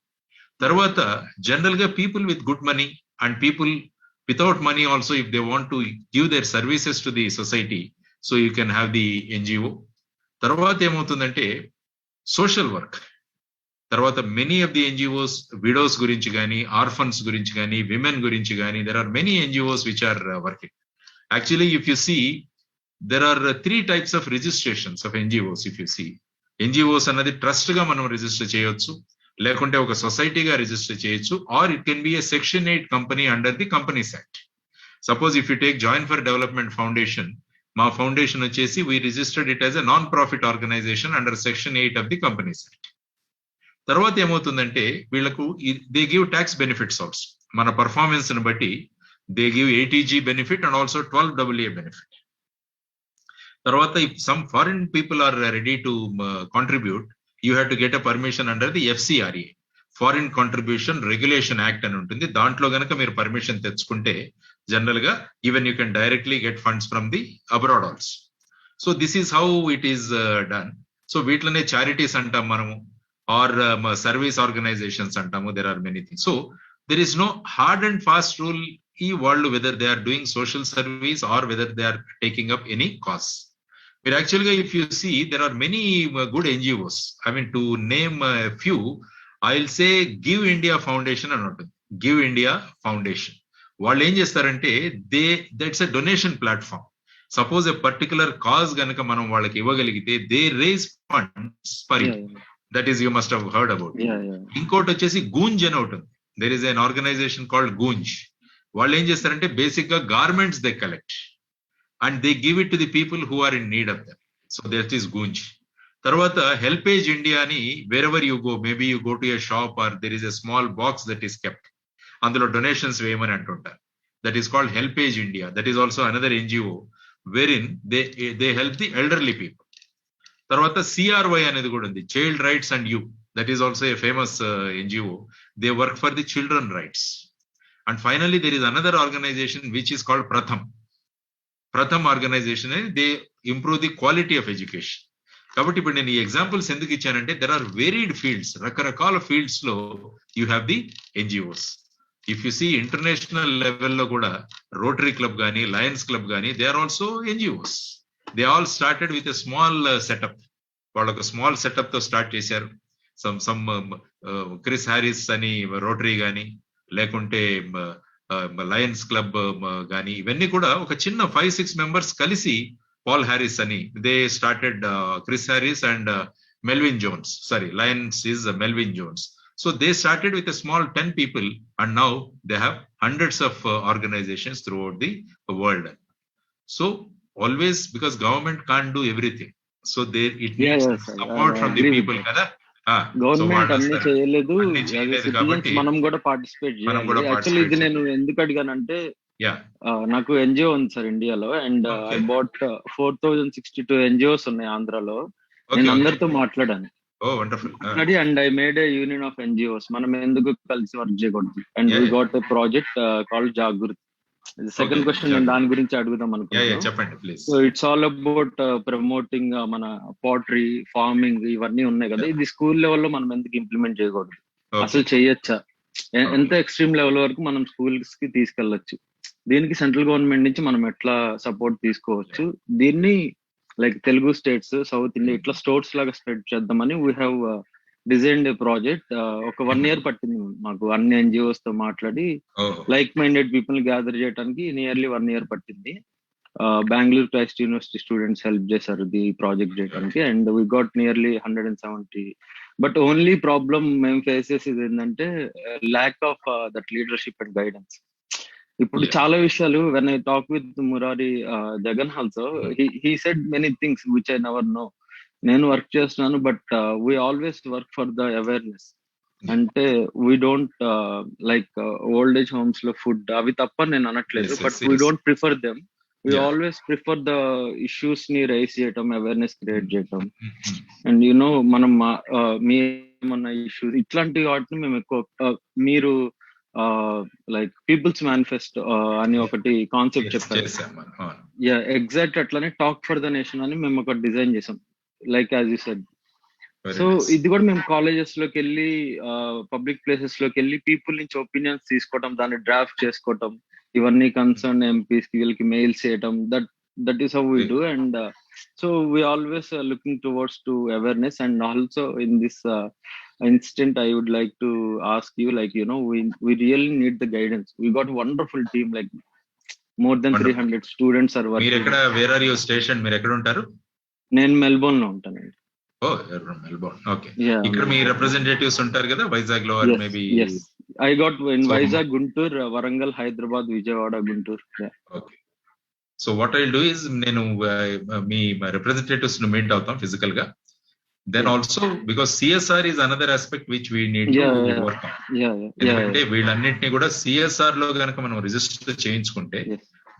తర్వాత జనరల్ గా people with good money and people without money also, if they want to give their services to the society, so you can have the NGO. తర్వాత ఏమవుతుందంటే, సోషల్ వర్క్. తర్వాత many of the NGOs widows గురించి కానీ, ఆర్ఫన్స్ గురించి కానీ, విమెన్ గురించి కానీ, there are many NGOs which are working. Actually if you see, there are 3 types of registrations of NGOs. If you see, NGOs అన్నది ట్రస్ట్ గా మనం రిజిస్టర్ చేయొచ్చు, లేకుంటే ఒక సొసైటీగా రిజిస్టర్ చేయొచ్చు, or it can be a section 8 company under the companies act. Suppose if you take join for development foundation, మా ఫౌండేషన్ వచ్చేసి we registered it as a non-profit organization under section 8 of the Companies Act. తర్వాత ఏమవుతుందంటే, వీళ్ళకు they give tax benefits also. మన పర్ఫార్మెన్స్ ని బట్టి they give 80G benefit and also 12AA benefit. తర్వాత if some foreign people are ready to contribute, you have to get a permission under the FCRA, foreign contribution regulation act అని ఉంటుంది. దాంట్లో గనక మీరు పర్మిషన్ తెచ్చుకుంటే జనరల్ గా even you can directly get funds from the abroad also. So this is how it is done. So వీటిలోనే చారిటీస్ అంటాం మనము, ఆర్ సర్వీస్ ఆర్గనైజేషన్స్ అంటాము. There are many things. So there is no hard and fast rule ఈ వాళ్ళు whether they are doing social service or whether they are taking up any cause. మీరు యాక్చువల్గా if you see there are many good NGOs. I mean to name few, I will say Give India Foundation అని ఉంటుంది. గివ్ ఇండియా ఫౌండేషన్ వాళ్ళు ఏం చేస్తారంటే that's a donation platform. Suppose a particular cause గనక మనం వాళ్ళకి ఇవ్వగలిగితే they raise funds for it. That is you must have heard about. ఇంకోటి వచ్చేసి గూంజ్ అని ఉంటుంది. There is an organization called Goonj. వాళ్ళు ఏం చేస్తారంటే బేసిక్ గా garments they collect and they give it to the people who are in need of them. So that is Goonj. తర్వాత హెల్పేజ్ ఇండియా అని wherever you go, maybe you go to a shop or there is a small box that is kept, అందులో డొనేషన్స్ వేయమని అంటుంటారు. That is called HelpAge India. That is also another NGO wherein they help the elderly people. తర్వాత సిఆర్వై అనేది కూడా ఉంది, child rights and you. That is also a famous NGO. They work for the children rights. And finally there is another organisation which is called Pratham organisation. They improve the quality of education. కాబట్టి ఇప్పుడు నేను ఈ ఎగ్జాంపుల్స్ ఎందుకు ఇచ్చానంటే దెర్ ఆర్ వేరీడ్ ఫీల్డ్స్, రకరకాల ఫీల్డ్స్ లో you have the NGOs. If you see international లెవెల్లో కూడా రోటరీ క్లబ్ కానీ లయన్స్ క్లబ్ కానీ they are also NGOs. They all started with a small setup. వాళ్ళు ఒక స్మాల్ సెటప్ తో స్టార్ట్ చేశారు. సమ్ క్రిస్ హ్యారిస్ అని రోటరీ కానీ లేకుంటే లయన్స్ క్లబ్ కానీ ఇవన్నీ కూడా ఒక చిన్న 5-6 మెంబర్స్ కలిసి పాల్ హ్యారిస్ అని they started Chris Harris and Melvin Jones. Sorry, Lions is Melvin Jones. So they started with a small 10 people and now they have hundreds of organizations throughout the world. So always, because government can't do everything, so it needs support from the people kada. Government అన్ని చేయలేదు, మనం కూడా పార్టిసిపేట్ చేయాలి. యాక్చువల్లీ ఇది నేను ఎందుకు అడిగానంటే నాకు ఎన్జిఓ ఉంది సార్ ఇండియాలో, అండ్ ఐ బాట్ 4062 ఎన్జిఓస్ ఉన్నాయి ఆంధ్రాలో. నేను అందరితో మాట్లాడాను. And I made a union of NGOs. మనం ఎందుకు కలిసి వర్క్ చేయకూడదు? And we got a project called Jagriti. Second question నేను దాని గురించి అడుగుదాం అనుకుంటున్నాను. So it's all about promoting మన పోట్రీ, ఫార్మింగ్ ఇవన్నీ ఉన్నాయి కదా. ఇది స్కూల్ లెవెల్లో మనం ఎందుకు ఇంప్లిమెంట్ చేయకూడదు? అసలు చెయ్యొచ్చా? ఎంత ఎక్స్ట్రీమ్ లెవెల్ వరకు మనం స్కూల్స్ కి తీసుకెళ్లొచ్చు? దీనికి సెంట్రల్ గవర్నమెంట్ నుంచి మనం ఎట్లా సపోర్ట్ తీసుకోవచ్చు? దీన్ని like Telugu states, south India ఇట్లా స్టోర్స్ లాగా స్ప్రెడ్ చేద్దామని we have designed A project. ఒక 1 year పట్టింది మాకు అన్ని ఎన్జిఓస్ తో మాట్లాడి లైక్ మైండెడ్ పీపుల్ గ్యాదర్ చేయడానికి. నియర్లీ 1 year పట్టింది. Bengaluru Christ university students help చేశారు ది ప్రాజెక్ట్ చేయడానికి. And we got nearly 170. But only problem మేము ఫేస్ చేసేది ఏంటంటే lack of that leadership and guidance. ఇప్పుడు చాలా విషయాలు when I talk with Murari Jagan also, he said many things which I never know. నేను వర్క్ చేస్తున్నాను, but we always work for the awareness. అంటే we don't like old age homes లో ఫుడ్ అవి తప్ప నేను అనట్లేదు, but we don't prefer them. We always prefer the issues ని రైజ్ చేయటం, అవేర్నెస్ క్రియేట్ చేయటం. అండ్ యూనో మనం మీ ఏమన్నా ఇష్యూస్ ఇట్లాంటి వాటిని మేము ఎక్కువ మీరు లైక్ పీపుల్స్ మేనిఫెస్టో అని ఒకటి కాన్సెప్ట్ చెప్పారు. ఎగ్జాక్ట్ అట్లానే టాక్ ఫర్ ద నేషన్ అని మేము ఒకటి డిజైన్ చేసాం, like as you said. So ఇది కూడా మేము కాలేజెస్ లోకి వెళ్ళి పబ్లిక్ ప్లేసెస్ లోకి వెళ్ళి పీపుల్ నుంచి ఒపీనియన్స్ తీసుకోవటం, దాన్ని డ్రాఫ్ట్ చేసుకోవటం, ఇవన్నీ కన్సర్న్ ఎంపీస్ కి వీళ్ళకి మెయిల్స్ చేయటం. That is how we do. And so we always looking towards to awareness. And also in this instant I would like to ask you, like, you know, we really need the guidance. We got a wonderful team, like more than 300 students are working. మీరు ఎక్కడ, వేర్ ఆర్ యు స్టేషన్? మీరు ఎక్కడ ఉంటారు? నేను మెల్బోర్న్ లో ఉంటానండి. ఓ, మెల్బోర్న్. ఓకే. ఇక్కడ మీ రిప్రజెంటేటివ్స్ ఉంటారు కదా వైజాగ్ లో, maybe? yes, I got in Vizag, Guntur, Warangal, Hyderabad, Vijayawada, Guntur. Okay. So what I'll do is నేను మీ రిప్రజెంటేటివ్స్ ను మీట్ అవుతాం ఫిజికల్ గా. Then also, because CSR is another aspect which we need to work on. ఎందుకంటే వీళ్ళన్నింటినీ కూడా CSR లో గనక మనం రిజిస్టర్ చేయించుకుంటే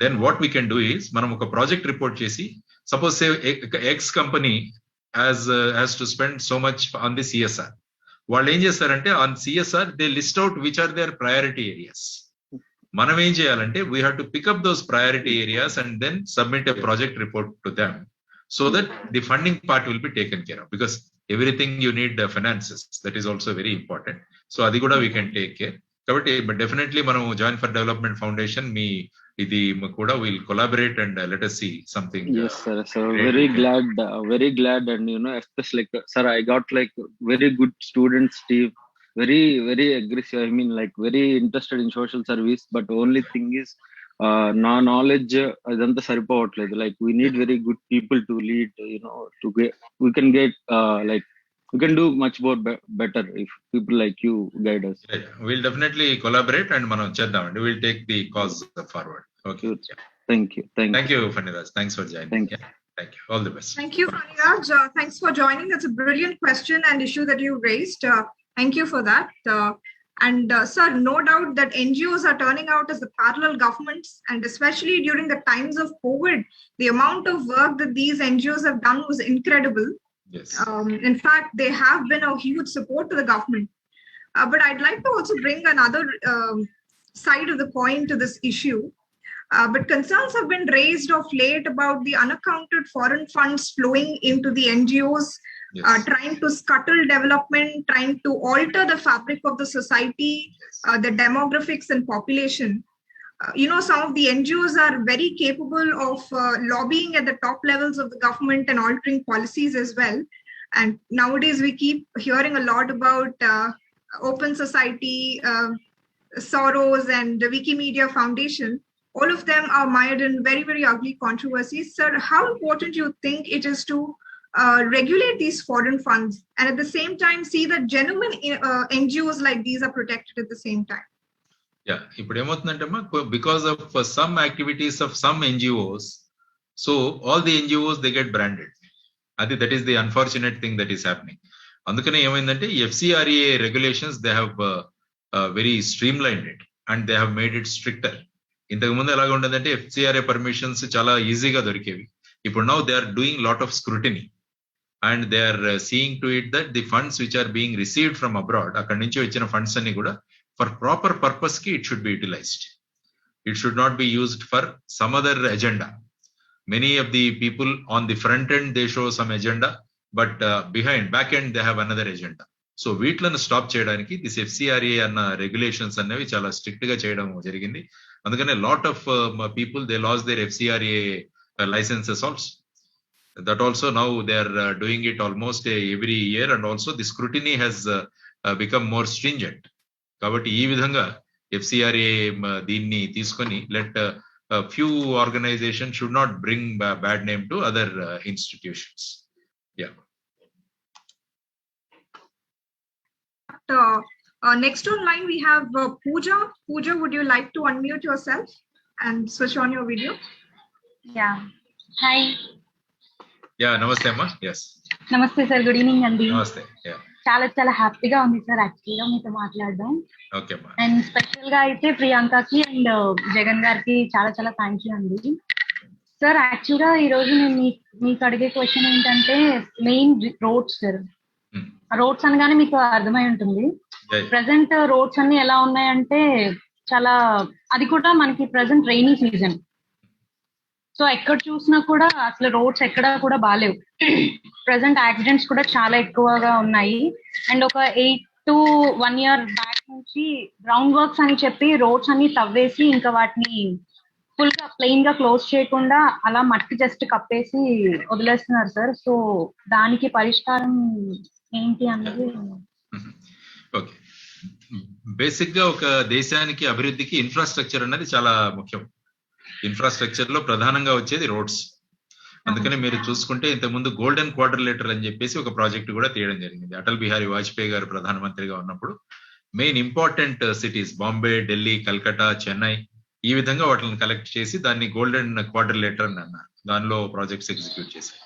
then what we can do is మనం ఒక ప్రాజెక్ట్ రిపోర్ట్ చేసి, suppose say X company has to spend so much on the CSR. వాళ్ళు ఏం చేస్తారంటే on CSR they list out which are their priority areas. మనం ఏం చేయాలంటే we have to pick up those priority areas and then submit a project report to them, so that the funding part will be taken care of, because everything you need finances. That is also very important. So adi kuda we can take care. కాబట్టి డెఫినెట్లీ మనం జాయిన్ ఫర్ డెవలప్మెంట్ ఫౌండేషన్ మీ ఇది కూడా will collaborate and let us see something. Yes, sir. So very glad, and especially like, sir, I got like very good students, Steve. Very aggressive. I mean, like very interested in social service. But only thing is, నా knowledge అదంతా సరిపోవట్లేదు. Like we need very good people to lead. To get we can get like we can do much more better if people like you guide us. We'll definitely collaborate and మనం చేద్దామండి. We'll take the cause forward. Okay. Thank you. Thank you, Faniraj. Thanks for joining. Thank you. All the best. Thank you, Faniraj. Thanks for joining. That's a brilliant question and issue that you raised. Thank you for that. Sir, no doubt that NGOs are turning out as the parallel governments, and especially during the times of COVID, the amount of work that these NGOs have done was incredible. Yes. In fact, they have been a huge support to the government. But I'd like to also bring another side of the coin to this issue. But concerns have been raised of late about the unaccounted foreign funds flowing into the NGOs, Yes. trying to scuttle development, trying to alter the fabric of the society, the demographics and population. Some of the NGOs are very capable of lobbying at the top levels of the government and altering policies as well. And nowadays we keep hearing a lot about Open Society, Soros and the Wikimedia Foundation. All of them are mired in very, very ugly controversies. Sir, how important do you think it is to regulate these foreign funds and at the same time see that genuine NGOs like these are protected at the same time? Yeah, ఇప్పుడు ఏమవుతుందంటే because of some activities of some NGOs, so all the NGOs they get branded. That is the unfortunate thing that is happening. అందుకనే ఏమైందంటే FCRA regulations they have very streamlined it and they have made it stricter. ఇంతకు ముందు ఎలాగ ఉండదంటే FCRA పర్మిషన్స్ చాలా ఈజీగా దొరికేవి. ఇప్పుడు now they are doing lot of scrutiny and they are seeing to it that the funds which are being received from abroad, అక్కడి నుంచి వచ్చిన ఫండ్స్ అన్ని కూడా for proper purpose ki it should be utilized. It should not be used for some other agenda. Many of the people on the front end they show some agenda, but back end they have another agenda. So వీటిలను స్టాప్ చేయడానికి దిస్ FCRA అన్న రెగ్యులేషన్స్ అనేవి చాలా స్ట్రిక్ట్ గా చేయడం జరిగింది. అందుకనే lot of people they lose their FCRA licenses also. That also now they are doing it almost every year, and also the scrutiny has become more stringent. కాబట్టి ఈ విధంగా FCRA దీన్ని తీసుకొని let few organizations should not bring bad name to other institutions. Yeah. Next online we have Pooja. Pooja, would you like to unmute yourself and switch on your video? Yeah. Hi. Yeah, namaste amma. Yes. Namaste sir. Good evening andi. Namaste. Yeah. చాలా హ్యాపీగా ఉంది సార్ యాక్చువల్గా మీతో మాట్లాడడం. Okay ma. అండ్ స్పెషల్ గా అయితే ప్రియాంకకి అండ్ జగన్ గారికి చాలా థ్యాంక్ యూ అండి. సార్ యాక్చువల్గా ఈ రోజు నేను మీకు అడిగే క్వశ్చన్ ఏంటంటే మెయిన్ రోడ్స్ సార్. రోడ్స్ అనగానే మీకు అర్థమై ఉంటుంది. ప్రెసెంట్ రోడ్స్ అన్ని ఎలా ఉన్నాయంటే అది కూడా మనకి ప్రెసెంట్ రైనీ సీజన్. సో ఎక్కడ చూసినా కూడా అసలు రోడ్స్ ఎక్కడ కూడా బాగాలేవు. ప్రెసెంట్ యాక్సిడెంట్స్ కూడా చాలా ఎక్కువగా ఉన్నాయి. అండ్ ఒక 8 to 1 year బ్యాక్ నుంచి గ్రౌండ్ వర్క్స్ అని చెప్పి రోడ్స్ అన్ని తవ్వేసి ఇంకా వాటిని ఫుల్ గా ప్లెయిన్ గా క్లోజ్ చేయకుండా అలా మట్టి జస్ట్ కప్పేసి వదిలేస్తున్నారు సార్. సో దానికి పరిష్కారం ఏంటి అనేది. ఓకే, బేసిక్ గా ఒక దేశానికి అభివృద్ధికి ఇన్ఫ్రాస్ట్రక్చర్ అనేది చాలా ముఖ్యం. ఇన్ఫ్రాస్ట్రక్చర్ లో ప్రధానంగా వచ్చేది రోడ్స్. అందుకని మీరు చూసుకుంటే ఇంతకుముందు గోల్డెన్ క్వాడ్రిలేటరల్ అని చెప్పేసి ఒక ప్రాజెక్ట్ కూడా తీయడం జరిగింది. అటల్ బిహారీ వాజ్పేయి గారు ప్రధానమంత్రిగా ఉన్నప్పుడు main important cities Bombay, Delhi, Calcutta, Chennai ఈ విధంగా వాటిని కలెక్ట్ చేసి దాన్ని గోల్డెన్ క్వాడ్రిలేటర్ అని అన్నారు. దానిలో ప్రాజెక్ట్స్ ఎగ్జిక్యూట్ చేశారు.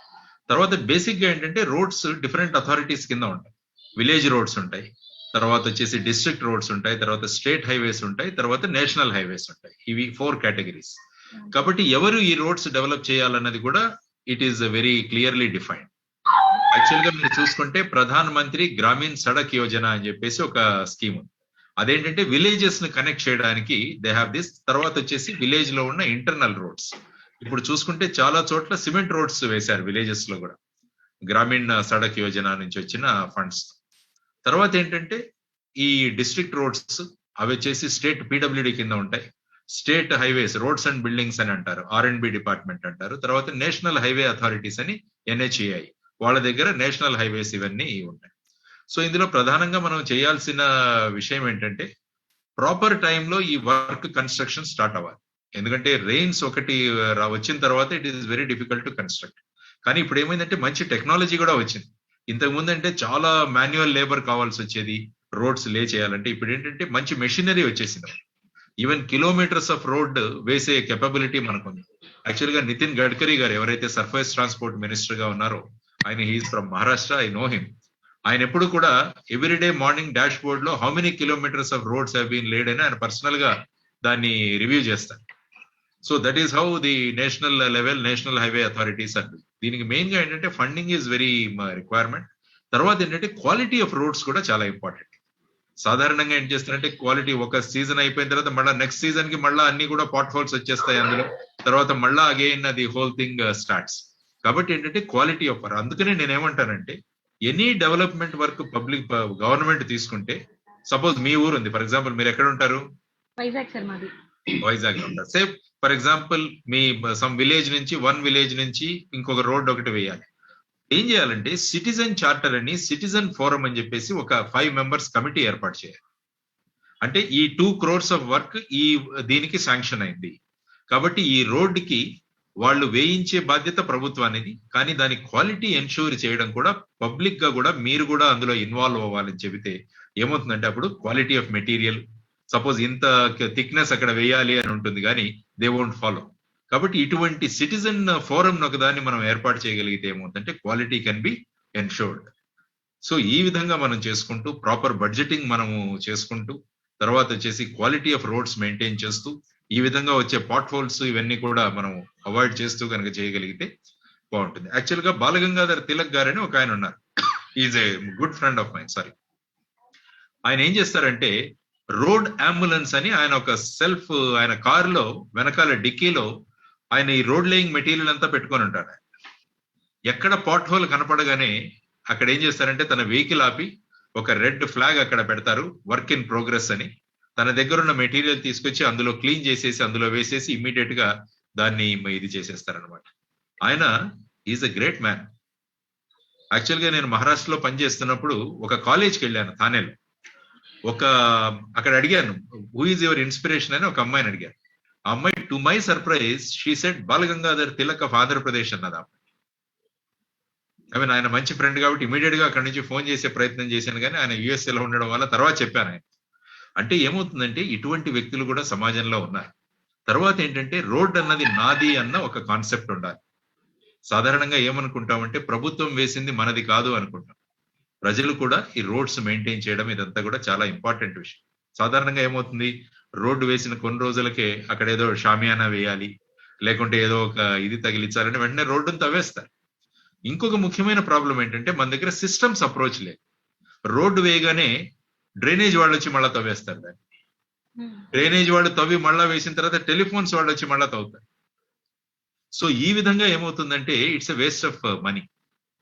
తర్వాత బేసిక్ గా ఏంటంటే రోడ్స్ డిఫరెంట్ అథారిటీస్ కింద ఉంటాయి. విలేజ్ రోడ్స్ ఉంటాయి, తర్వాత వచ్చేసి డిస్ట్రిక్ట్ రోడ్స్ ఉంటాయి, తర్వాత స్టేట్ హైవేస్ ఉంటాయి, తర్వాత నేషనల్ హైవేస్ ఉంటాయి. ఇవి 4 కేటగిరీస్. కాబట్టి ఎవరు ఈ రోడ్స్ డెవలప్ చేయాలన్నది కూడా it is very clearly defined. Actual గా మీరు చూసుకుంటే ప్రధాన మంత్రి గ్రామీణ్ సడక్ యోజన అని చెప్పేసి ఒక స్కీమ్ ఉంది. అదేంటంటే విలేజెస్ ని కనెక్ట్ చేయడానికి దే హ్యావ్ దిస్. తర్వాత వచ్చేసి విలేజ్ లో ఉన్న ఇంటర్నల్ రోడ్స్. ఇప్పుడు చూసుకుంటే చాలా చోట్ల సిమెంట్ రోడ్స్ వేశారు విలేజెస్ లో కూడా, గ్రామీణ సడక్ యోజన నుంచి వచ్చిన ఫండ్స్. తర్వాత ఏంటంటే ఈ డిస్ట్రిక్ట్ రోడ్స్, అవి వచ్చేసి స్టేట్ పీడబ్ల్యూడి కింద ఉంటాయి. State highways, roads and buildings అని అంటారు, R&B డిపార్ట్మెంట్ అంటారు. తర్వాత నేషనల్ హైవే అథారిటీస్ అని NHAI, వాళ్ళ దగ్గర నేషనల్ హైవేస్ ఇవన్నీ ఉంటాయి. సో ఇందులో ప్రధానంగా మనం చేయాల్సిన విషయం ఏంటంటే ప్రాపర్ టైంలో ఈ వర్క్ కన్స్ట్రక్షన్ స్టార్ట్ అవ్వాలి. ఎందుకంటే రెయిన్స్ ఒకటి వచ్చిన తర్వాత it is very difficult to construct. కానీ ఇప్పుడు ఏమైందంటే మంచి టెక్నాలజీ కూడా వచ్చింది. ఇంతకు ముందు అంటే చాలా మాన్యువల్ లేబర్ కావాల్సి వచ్చేది రోడ్స్ లే చేయాలంటే. ఇప్పుడు ఏంటంటే మంచి మెషినరీ వచ్చేసింది. ఈవెన్ కిలోమీటర్స్ ఆఫ్ రోడ్ వేసే కెపబిలిటీ మనకుంది. యాక్చువల్ గా నితిన్ గడ్కరీ గారు ఎవరైతే సర్ఫేస్ ట్రాన్స్పోర్ట్ మినిస్టర్ గా ఉన్నారో, ఆయన he is from Maharashtra, I know him. ఆయన ఎప్పుడు కూడా ఎవ్రీడే మార్నింగ్ డాష్ బోర్డ్ లో how many kilometres of roads have been laid అని ఆయన పర్సనల్ గా దాన్ని రివ్యూ చేస్తారు. So that is how the national level national highway authorities అండి. దీనికి మెయిన్ గా ఏంటంటే ఫండింగ్ ఈజ్ వెరీ రిక్వైర్మెంట్. తర్వాత ఏంటంటే క్వాలిటీ ఆఫ్ రోడ్స్ కూడా చాలా ఇంపార్టెంట్. సాధారణంగా ఏం చేస్తారంటే క్వాలిటీ ఒక సీజన్ అయిపోయిన తర్వాత మళ్ళీ నెక్స్ట్ సీజన్ కి మళ్ళీ అన్ని కూడా పాట్ హోల్స్ వచ్చేస్తాయి అందులో. తర్వాత మళ్ళీ అగైన్ అది హోల్ థింగ్ స్టార్ట్స్. కాబట్టి ఏంటంటే క్వాలిటీ ఆఫ్ వర్క్. అందుకనే నేనేమంటానంటే any development work public government తీసుకుంటే, సపోజ్ మీ ఊరు ఉంది, ఫర్ ఎగ్జాంపుల్ మీరు ఎక్కడ ఉంటారు? వైజాగ్ సార్ మాది. వైజాగ్ లో ఉంటారు. Say for example me some village నుంచి విలేజ్ నుంచి ఇంకొక రోడ్ ఒకటి వేయాలి. ఏం చేయాలంటే సిటిజన్ చార్టర్ అని, సిటిజన్ ఫోరం అని చెప్పేసి ఒక 5 members కమిటీ ఏర్పాటు చేయాలి. అంటే ఈ 2 crores ఆఫ్ వర్క్ ఈ దీనికి శాంక్షన్ అయింది కాబట్టి ఈ రోడ్డుకి వాళ్ళు వేయించే బాధ్యత ప్రభుత్వానికి. కానీ దాని క్వాలిటీ ఎన్షూర్ చేయడం కూడా పబ్లిక్ గా కూడా మీరు కూడా అందులో ఇన్వాల్వ్ అవ్వాలని చెబితే ఏమవుతుందంటే అప్పుడు క్వాలిటీ ఆఫ్ మెటీరియల్, సపోజ్ ఇంత థిక్నెస్ అక్కడ వేయాలి అని ఉంటుంది కానీ దే వోంట్ ఫాలో. కాబట్టి ఇటువంటి సిటిజన్ ఫోరం ఒకదాన్ని మనం ఏర్పాటు చేయగలిగితే ఏమవుతుందంటే quality can be ensured. So ఈ విధంగా మనం చేసుకుంటూ ప్రాపర్ బడ్జెటింగ్ మనము చేసుకుంటూ తర్వాత వచ్చేసి క్వాలిటీ ఆఫ్ రోడ్స్ మెయింటైన్ చేస్తూ ఈ విధంగా వచ్చే పాట్ హోల్స్ ఇవన్నీ కూడా మనం అవాయిడ్ చేస్తూ కనుక చేయగలిగితే బాగుంటుంది. యాక్చువల్ గా బాలగంగాధర్ తిలక్ గారని ఒక ఆయన ఉన్నారు, is a good friend of mine. Sorry, ఆయన ఏం చేస్తారంటే రోడ్ అంబులెన్స్ అని ఆయన ఒక సెల్ఫ్, ఆయన కారులో వెనకాల డిక్కీలో ఆయన ఈ రోడ్ లేయింగ్ మెటీరియల్ అంతా పెట్టుకొని ఉంటారు. ఎక్కడ పాట్ హోల్ కనపడగానే అక్కడ ఏం చేస్తారంటే తన వెహికల్ ఆపి ఒక రెడ్ ఫ్లాగ్ అక్కడ పెడతారు, వర్క్ ఇన్ ప్రోగ్రెస్ అని. తన దగ్గర ఉన్న మెటీరియల్ తీసుకొచ్చి అందులో క్లీన్ చేసేసి అందులో వేసేసి ఇమ్మీడియట్ గా దాన్ని ఇది చేసేస్తారనమాట. ఆయన is a great man. Actual గా నేను మహారాష్ట్రలో పనిచేస్తున్నప్పుడు ఒక కాలేజ్కి వెళ్ళాను థానేలో. అక్కడ అడిగాను హూ ఈజ్ యువర్ ఇన్స్పిరేషన్ అని ఒక అమ్మాయిని అడిగాను. ఆ అమ్మాయి to my surprise she said Balgangadhar Tilak of Andhra Pradesh అన్నది. ఆయన మంచి ఫ్రెండ్ కాబట్టి ఇమీడియట్ గా అక్కడి నుంచి ఫోన్ చేసే ప్రయత్నం చేశాను, కానీ ఆయన యుఎస్ఏలో ఉండడం వల్ల తర్వాత చెప్పాను ఆయన. అంటే ఏమవుతుందంటే ఇటువంటి వ్యక్తులు కూడా సమాజంలో ఉన్నారు. తర్వాత ఏంటంటే రోడ్ అన్నది నాది అన్న ఒక కాన్సెప్ట్ ఉండాలి. సాధారణంగా ఏమనుకుంటామంటే ప్రభుత్వం వేసింది మనది కాదు అనుకుంటాం. ప్రజలు కూడా ఈ రోడ్స్ మెయింటైన్ చేయడం ఇదంతా కూడా చాలా ఇంపార్టెంట్ విషయం. సాధారణంగా ఏమవుతుంది, రోడ్డు వేసిన కొన్ని రోజులకే అక్కడ ఏదో షామియానా వేయాలి లేకుంటే ఏదో ఒక ఇది తగిలించాలని వెంటనే రోడ్డును తవ్వేస్తారు. ఇంకొక ముఖ్యమైన ప్రాబ్లం ఏంటంటే మన దగ్గర సిస్టమ్స్ అప్రోచ్ లేదు. రోడ్డు వేయగానే డ్రైనేజ్ వాళ్ళు వచ్చి మళ్ళా తవ్వేస్తారు దాన్ని. డ్రైనేజ్ వాళ్ళు తవ్వి మళ్ళా వేసిన తర్వాత టెలిఫోన్స్ వాళ్ళు వచ్చి మళ్ళా తవ్వుతారు. సో ఈ విధంగా ఏమవుతుందంటే it's a waste of money.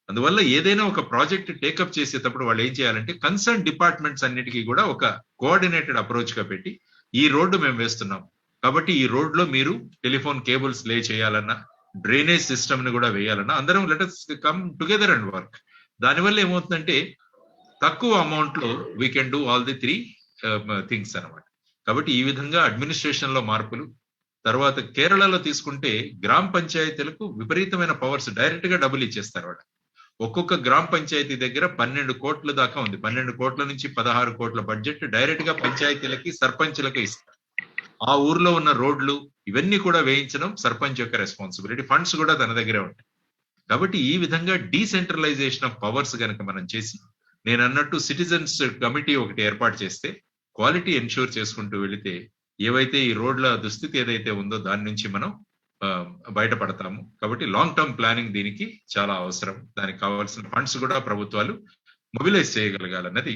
అందువల్ల ఏదైనా ఒక ప్రాజెక్ట్ టేకప్ చేసేటప్పుడు వాళ్ళు ఏం చేయాలంటే కన్సర్న్ డిపార్ట్మెంట్స్ అన్నిటికీ కూడా ఒక కోఆర్డినేటెడ్ అప్రోచ్ గా పెట్టి ఈ రోడ్డు మేము వేస్తున్నాం కాబట్టి ఈ రోడ్ లో మీరు టెలిఫోన్ కేబుల్స్ లే చేయాలన్నా డ్రైనేజ్ సిస్టమ్ ని కూడా వేయాలన్నా అందరం let us come together and work. దానివల్ల ఏమవుతుందంటే తక్కువ అమౌంట్ లో we can do all the 3 things అనమాట. కాబట్టి ఈ విధంగా అడ్మినిస్ట్రేషన్ లో మార్పులు. తర్వాత కేరళలో తీసుకుంటే గ్రామ పంచాయతీలకు విపరీతమైన పవర్స్, డైరెక్ట్ గా డబ్బులు ఇచ్చేస్తారు వాళ్ళు. ఒక్కొక్క గ్రామ పంచాయతీ దగ్గర 12 కోట్ల దాకా ఉంది. 12 కోట్ల నుంచి 16 కోట్ల బడ్జెట్ డైరెక్ట్ గా పంచాయతీలకి సర్పంచ్లకి ఇస్తారు. ఆ ఊర్లో ఉన్న రోడ్లు ఇవన్నీ కూడా వేయించడం సర్పంచ్ యొక్క రెస్పాన్సిబిలిటీ. ఫండ్స్ కూడా తన దగ్గరే ఉంటాయి. కాబట్టి ఈ విధంగా డీసెంట్రలైజేషన్ ఆఫ్ పవర్స్ కనుక మనం చేసి నేను అన్నట్టు సిటిజన్స్ కమిటీ ఒకటి ఏర్పాటు చేస్తే క్వాలిటీ ఎన్షూర్ చేసుకుంటూ వెళితే ఏవైతే ఈ రోడ్ల దుస్థితి ఏదైతే ఉందో దాని నుంచి మనం బయటపడతాము. కాబట్టి లాంగ్ టర్మ్ ప్లానింగ్ దీనికి చాలా అవసరం. దానికి కావాల్సిన ఫండ్స్ కూడా ప్రభుత్వాలు మొబిలైజ్ చేయగలగాలన్నది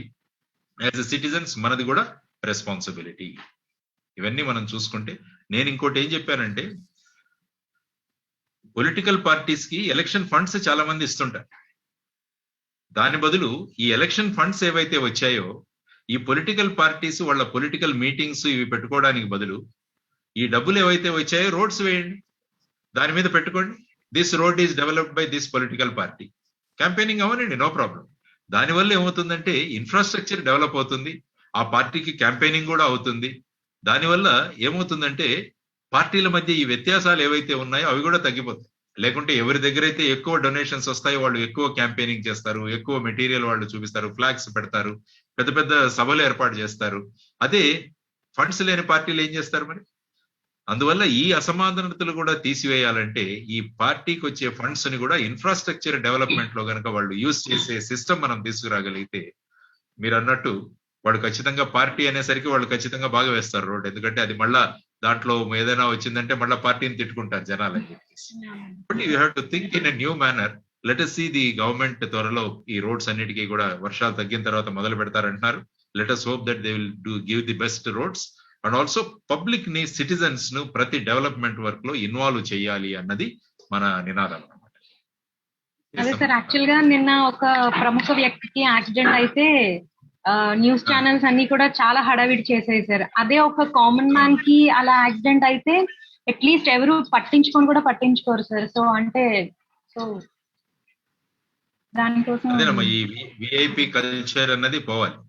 యాజ్ ఎ సిటిజన్స్ మనది కూడా రెస్పాన్సిబిలిటీ. ఇవన్నీ మనం చూసుకుంటే నేను ఇంకోటి ఏం చెప్పానంటే పొలిటికల్ పార్టీస్ కి ఎలక్షన్ ఫండ్స్ చాలా మంది ఇస్తుంటారు. దాని బదులు ఈ ఎలక్షన్ ఫండ్స్ ఏవైతే వచ్చాయో ఈ పొలిటికల్ పార్టీస్ వాళ్ళ పొలిటికల్ మీటింగ్స్ ఇవి పెట్టుకోవడానికి బదులు ఈ డబ్బులు ఏవైతే వచ్చాయో రోడ్స్ వేయండి, దాని మీద పెట్టుకోండి. This road is developed by this political party, campaigning అవనండి, నో ప్రాబ్లం. దానివల్ల ఏమవుతుందంటే ఇన్ఫ్రాస్ట్రక్చర్ డెవలప్ అవుతుంది, ఆ పార్టీకి క్యాంపెయినింగ్ కూడా అవుతుంది. దానివల్ల ఏమవుతుందంటే పార్టీల మధ్య ఈ వ్యత్యాసాలు ఏవైతే ఉన్నాయో అవి కూడా తగ్గిపోతాయి. లేకుంటే ఎవరి దగ్గర అయితే ఎక్కువ డొనేషన్స్ వస్తాయో వాళ్ళు ఎక్కువ క్యాంపెయినింగ్ చేస్తారు, ఎక్కువ మెటీరియల్ వాళ్ళు చూపిస్తారు, ఫ్లాగ్స్ పెడతారు, పెద్ద పెద్ద సభలు ఏర్పాటు చేస్తారు. అదే ఫండ్స్ లేని పార్టీలు ఏం చేస్తారు మరి? అందువల్ల ఈ అసమానతలు కూడా తీసివేయాలంటే ఈ పార్టీకి వచ్చే ఫండ్స్ ని కూడా ఇన్ఫ్రాస్ట్రక్చర్ డెవలప్మెంట్ లో కనుక వాళ్ళు యూజ్ చేసే సిస్టమ్ మనం తీసుకురాగలిగితే, మీరు అన్నట్టు వాడు ఖచ్చితంగా పార్టీ అనేసరికి వాళ్ళు ఖచ్చితంగా బాగా వేస్తారు రోడ్. ఎందుకంటే అది మళ్ళా దాంట్లో ఏదైనా వచ్చిందంటే మళ్ళీ పార్టీని తిట్టుకుంటారు జనాలు అని చెప్పేసి. But you have to think in a new manner. Let us see the government త్వరలో ఈ రోడ్స్ అన్నిటికీ కూడా వర్షాలు తగ్గిన తర్వాత మొదలు పెడతారంటున్నారు. Let us hope that they will give the best roads. And also public ని, సిటిజన్స్ ను ప్రతి డెవలప్మెంట్ వర్క్ లో ఇన్వాల్వ్ చేయాలి అన్నది మన నినాదం అన్నమాట. అదే సార్, యాక్చువల్ గా నిన్న ఒక ప్రముఖ వ్యక్తికి యాక్సిడెంట్ అయితే న్యూస్ ఛానల్స్ అన్ని కూడా చాలా హడావిడి చేసాయి సార్. అదే ఒక కామన్ మ్యాన్ కి అలా యాక్సిడెంట్ అయితే అట్లీస్ట్ ఎవరు పట్టించుకోరు సార్. సో అంటే దానికోసం ఈ విఐపి కల్చర్ అన్నది పోవాలి.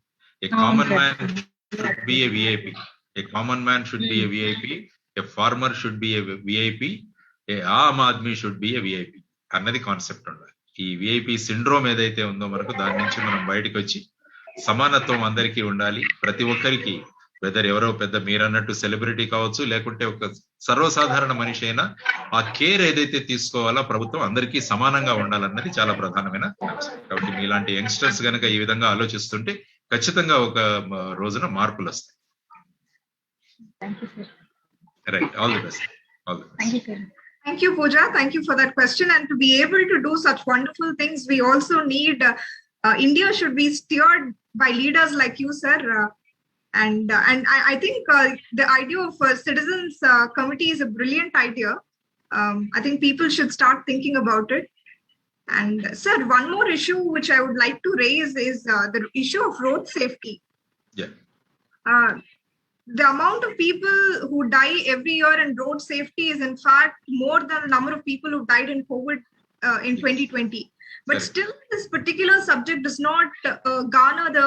A common man should be a VIP, a common man should be a VIP, a farmer should be a VIP, a aam aadmi should be a VIP అన్నది కాన్సెప్ట్ ఉండాలి. ఈ విఐపి సిండ్రోమ్ ఏదైతే ఉందో మనకు, దాని నుంచి మనం బయటకు వచ్చి సమానత్వం అందరికీ ఉండాలి. ప్రతి ఒక్కరికి, వెదర్ ఎవరో పెద్ద మీరన్నట్టు సెలబ్రిటీ కావచ్చు, లేకుంటే ఒక సర్వసాధారణ మనిషి అయినా ఆ కేర్ ఏదైతే తీసుకోవాలో ప్రభుత్వం అందరికీ సమానంగా ఉండాలన్నది చాలా ప్రధానమైన అంశం. కాబట్టి మీలాంటి యంగ్స్టర్స్ కనుక ఈ విధంగా ఆలోచిస్తుంటే ఖచ్చితంగా ఒక రోజున మార్పులు వస్తాయి. Right, all the best. Thank you, Pooja. Thank you for that question. And to be able to do such wonderful things, we also need India should be steered by leaders like you, sir. And I think the idea of a citizens committee is a brilliant idea. I think people should start thinking about it. And sir, one more issue which I would like to raise is the issue of road safety. Yeah. The amount of people who die every year in road safety is in fact more than the number of people who died in COVID in 2020. But still, this particular subject does not garner the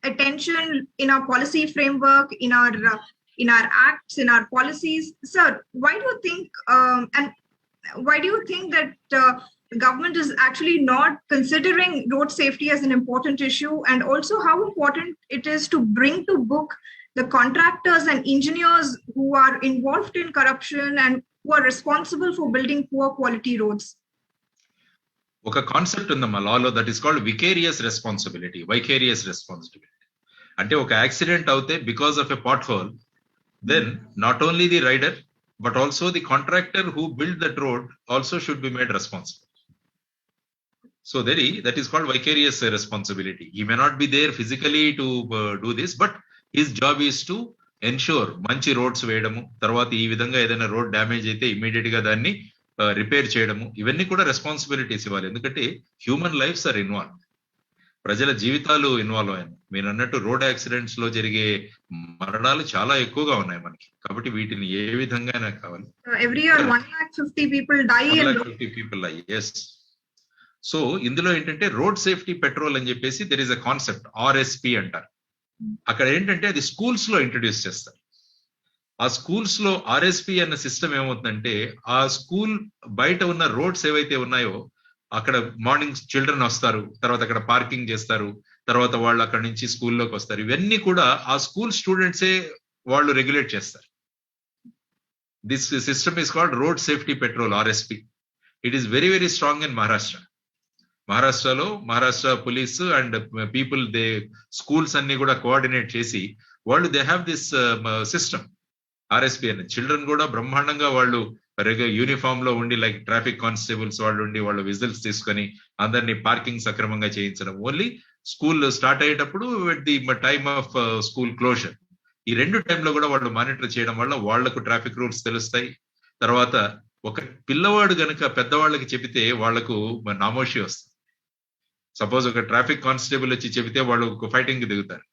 attention in our policy framework, in our acts, in our policies. Sir, why do you think that the government is actually not considering road safety as an important issue, and also how important it is to bring to book the contractors and engineers who are involved in corruption and who are responsible for building poor quality roads? ఒక కాన్సెప్ట్ ఉందమ్మా లాలో, that is called vicarious responsibility. అంటే ఒక యాక్సిడెంట్ అవుతే because of a pothole, then not only the rider but also the contractor who build that road also should be made responsible. So that is called vicarious responsibility. He may not be there physically to do this, but his job is to ensure మంచి రోడ్స్ వేయడము, తర్వాత ఈ విధంగా ఏదైనా రోడ్ డ్యామేజ్ అయితే ఇమీడియట్ గా దాన్ని రిపేర్ చేయడము, ఇవన్నీ కూడా రెస్పాన్సిబిలిటీస్ ఇవ్వాలి. ఎందుకంటే హ్యూమన్ లైఫ్స్ ఆర్ ఇన్వాల్వ్, ప్రజల జీవితాలు ఇన్వాల్వ్ అయ్యాయి. మీరు అన్నట్టు రోడ్ యాక్సిడెంట్స్ లో జరిగే మరణాలు చాలా ఎక్కువగా ఉన్నాయి మనకి. కాబట్టి వీటిని ఏ విధంగా కావాలి. Every year 150 people die. 150 people die. Yes. So ఇందులో ఏంటంటే రోడ్ సేఫ్టీ పెట్రోల్ అని చెప్పేసి there is a concept, RSP అంటారు. అక్కడ ఏంటంటే అది స్కూల్స్ లో ఇంట్రడ్యూస్ చేస్తారు. ఆ స్కూల్స్ లో RSP అన్న సిస్టమ్ ఏమవుతుందంటే, ఆ స్కూల్ బయట ఉన్న రోడ్స్ ఏవైతే ఉన్నాయో అక్కడ మార్నింగ్ చిల్డ్రన్ వస్తారు, తర్వాత అక్కడ పార్కింగ్ చేస్తారు, తర్వాత వాళ్ళు అక్కడ నుంచి స్కూల్లోకి వస్తారు. ఇవన్నీ కూడా ఆ స్కూల్ స్టూడెంట్సే వాళ్ళు రెగ్యులేట్ చేస్తారు. This system is called road safety patrol, RSP. It is very very strong in మహారాష్ట్రలో Maharashtra police and people, they schools అన్ని కూడా కోఆర్డినేట్ చేసి వాళ్ళు they have this system RSP అని. చిల్డ్రన్ కూడా బ్రహ్మాండంగా వాళ్ళు యూనిఫామ్ లో ఉండి, లైక్ ట్రాఫిక్ కానిస్టేబుల్స్ వాళ్ళు ఉండి, వాళ్ళు విజిల్స్ తీసుకొని అందరినీ పార్కింగ్ సక్రమంగా చేయించడం. ఓన్లీ స్కూల్ స్టార్ట్ అయ్యేటప్పుడు with the time of school closure, ఈ రెండు టైంలో కూడా వాళ్ళు మానిటర్ చేయడం వల్ల వాళ్లకు ట్రాఫిక్ రూల్స్ తెలుస్తాయి. తర్వాత ఒక పిల్లవాడు గనక పెద్దవాళ్ళకి చెబితే వాళ్లకు నామోషి వస్తుంది. సపోజ్ ఒక ట్రాఫిక్ కానిస్టేబుల్ వచ్చి చెబితే వాళ్ళు ఒక ఫైటింగ్ దిగుతారు.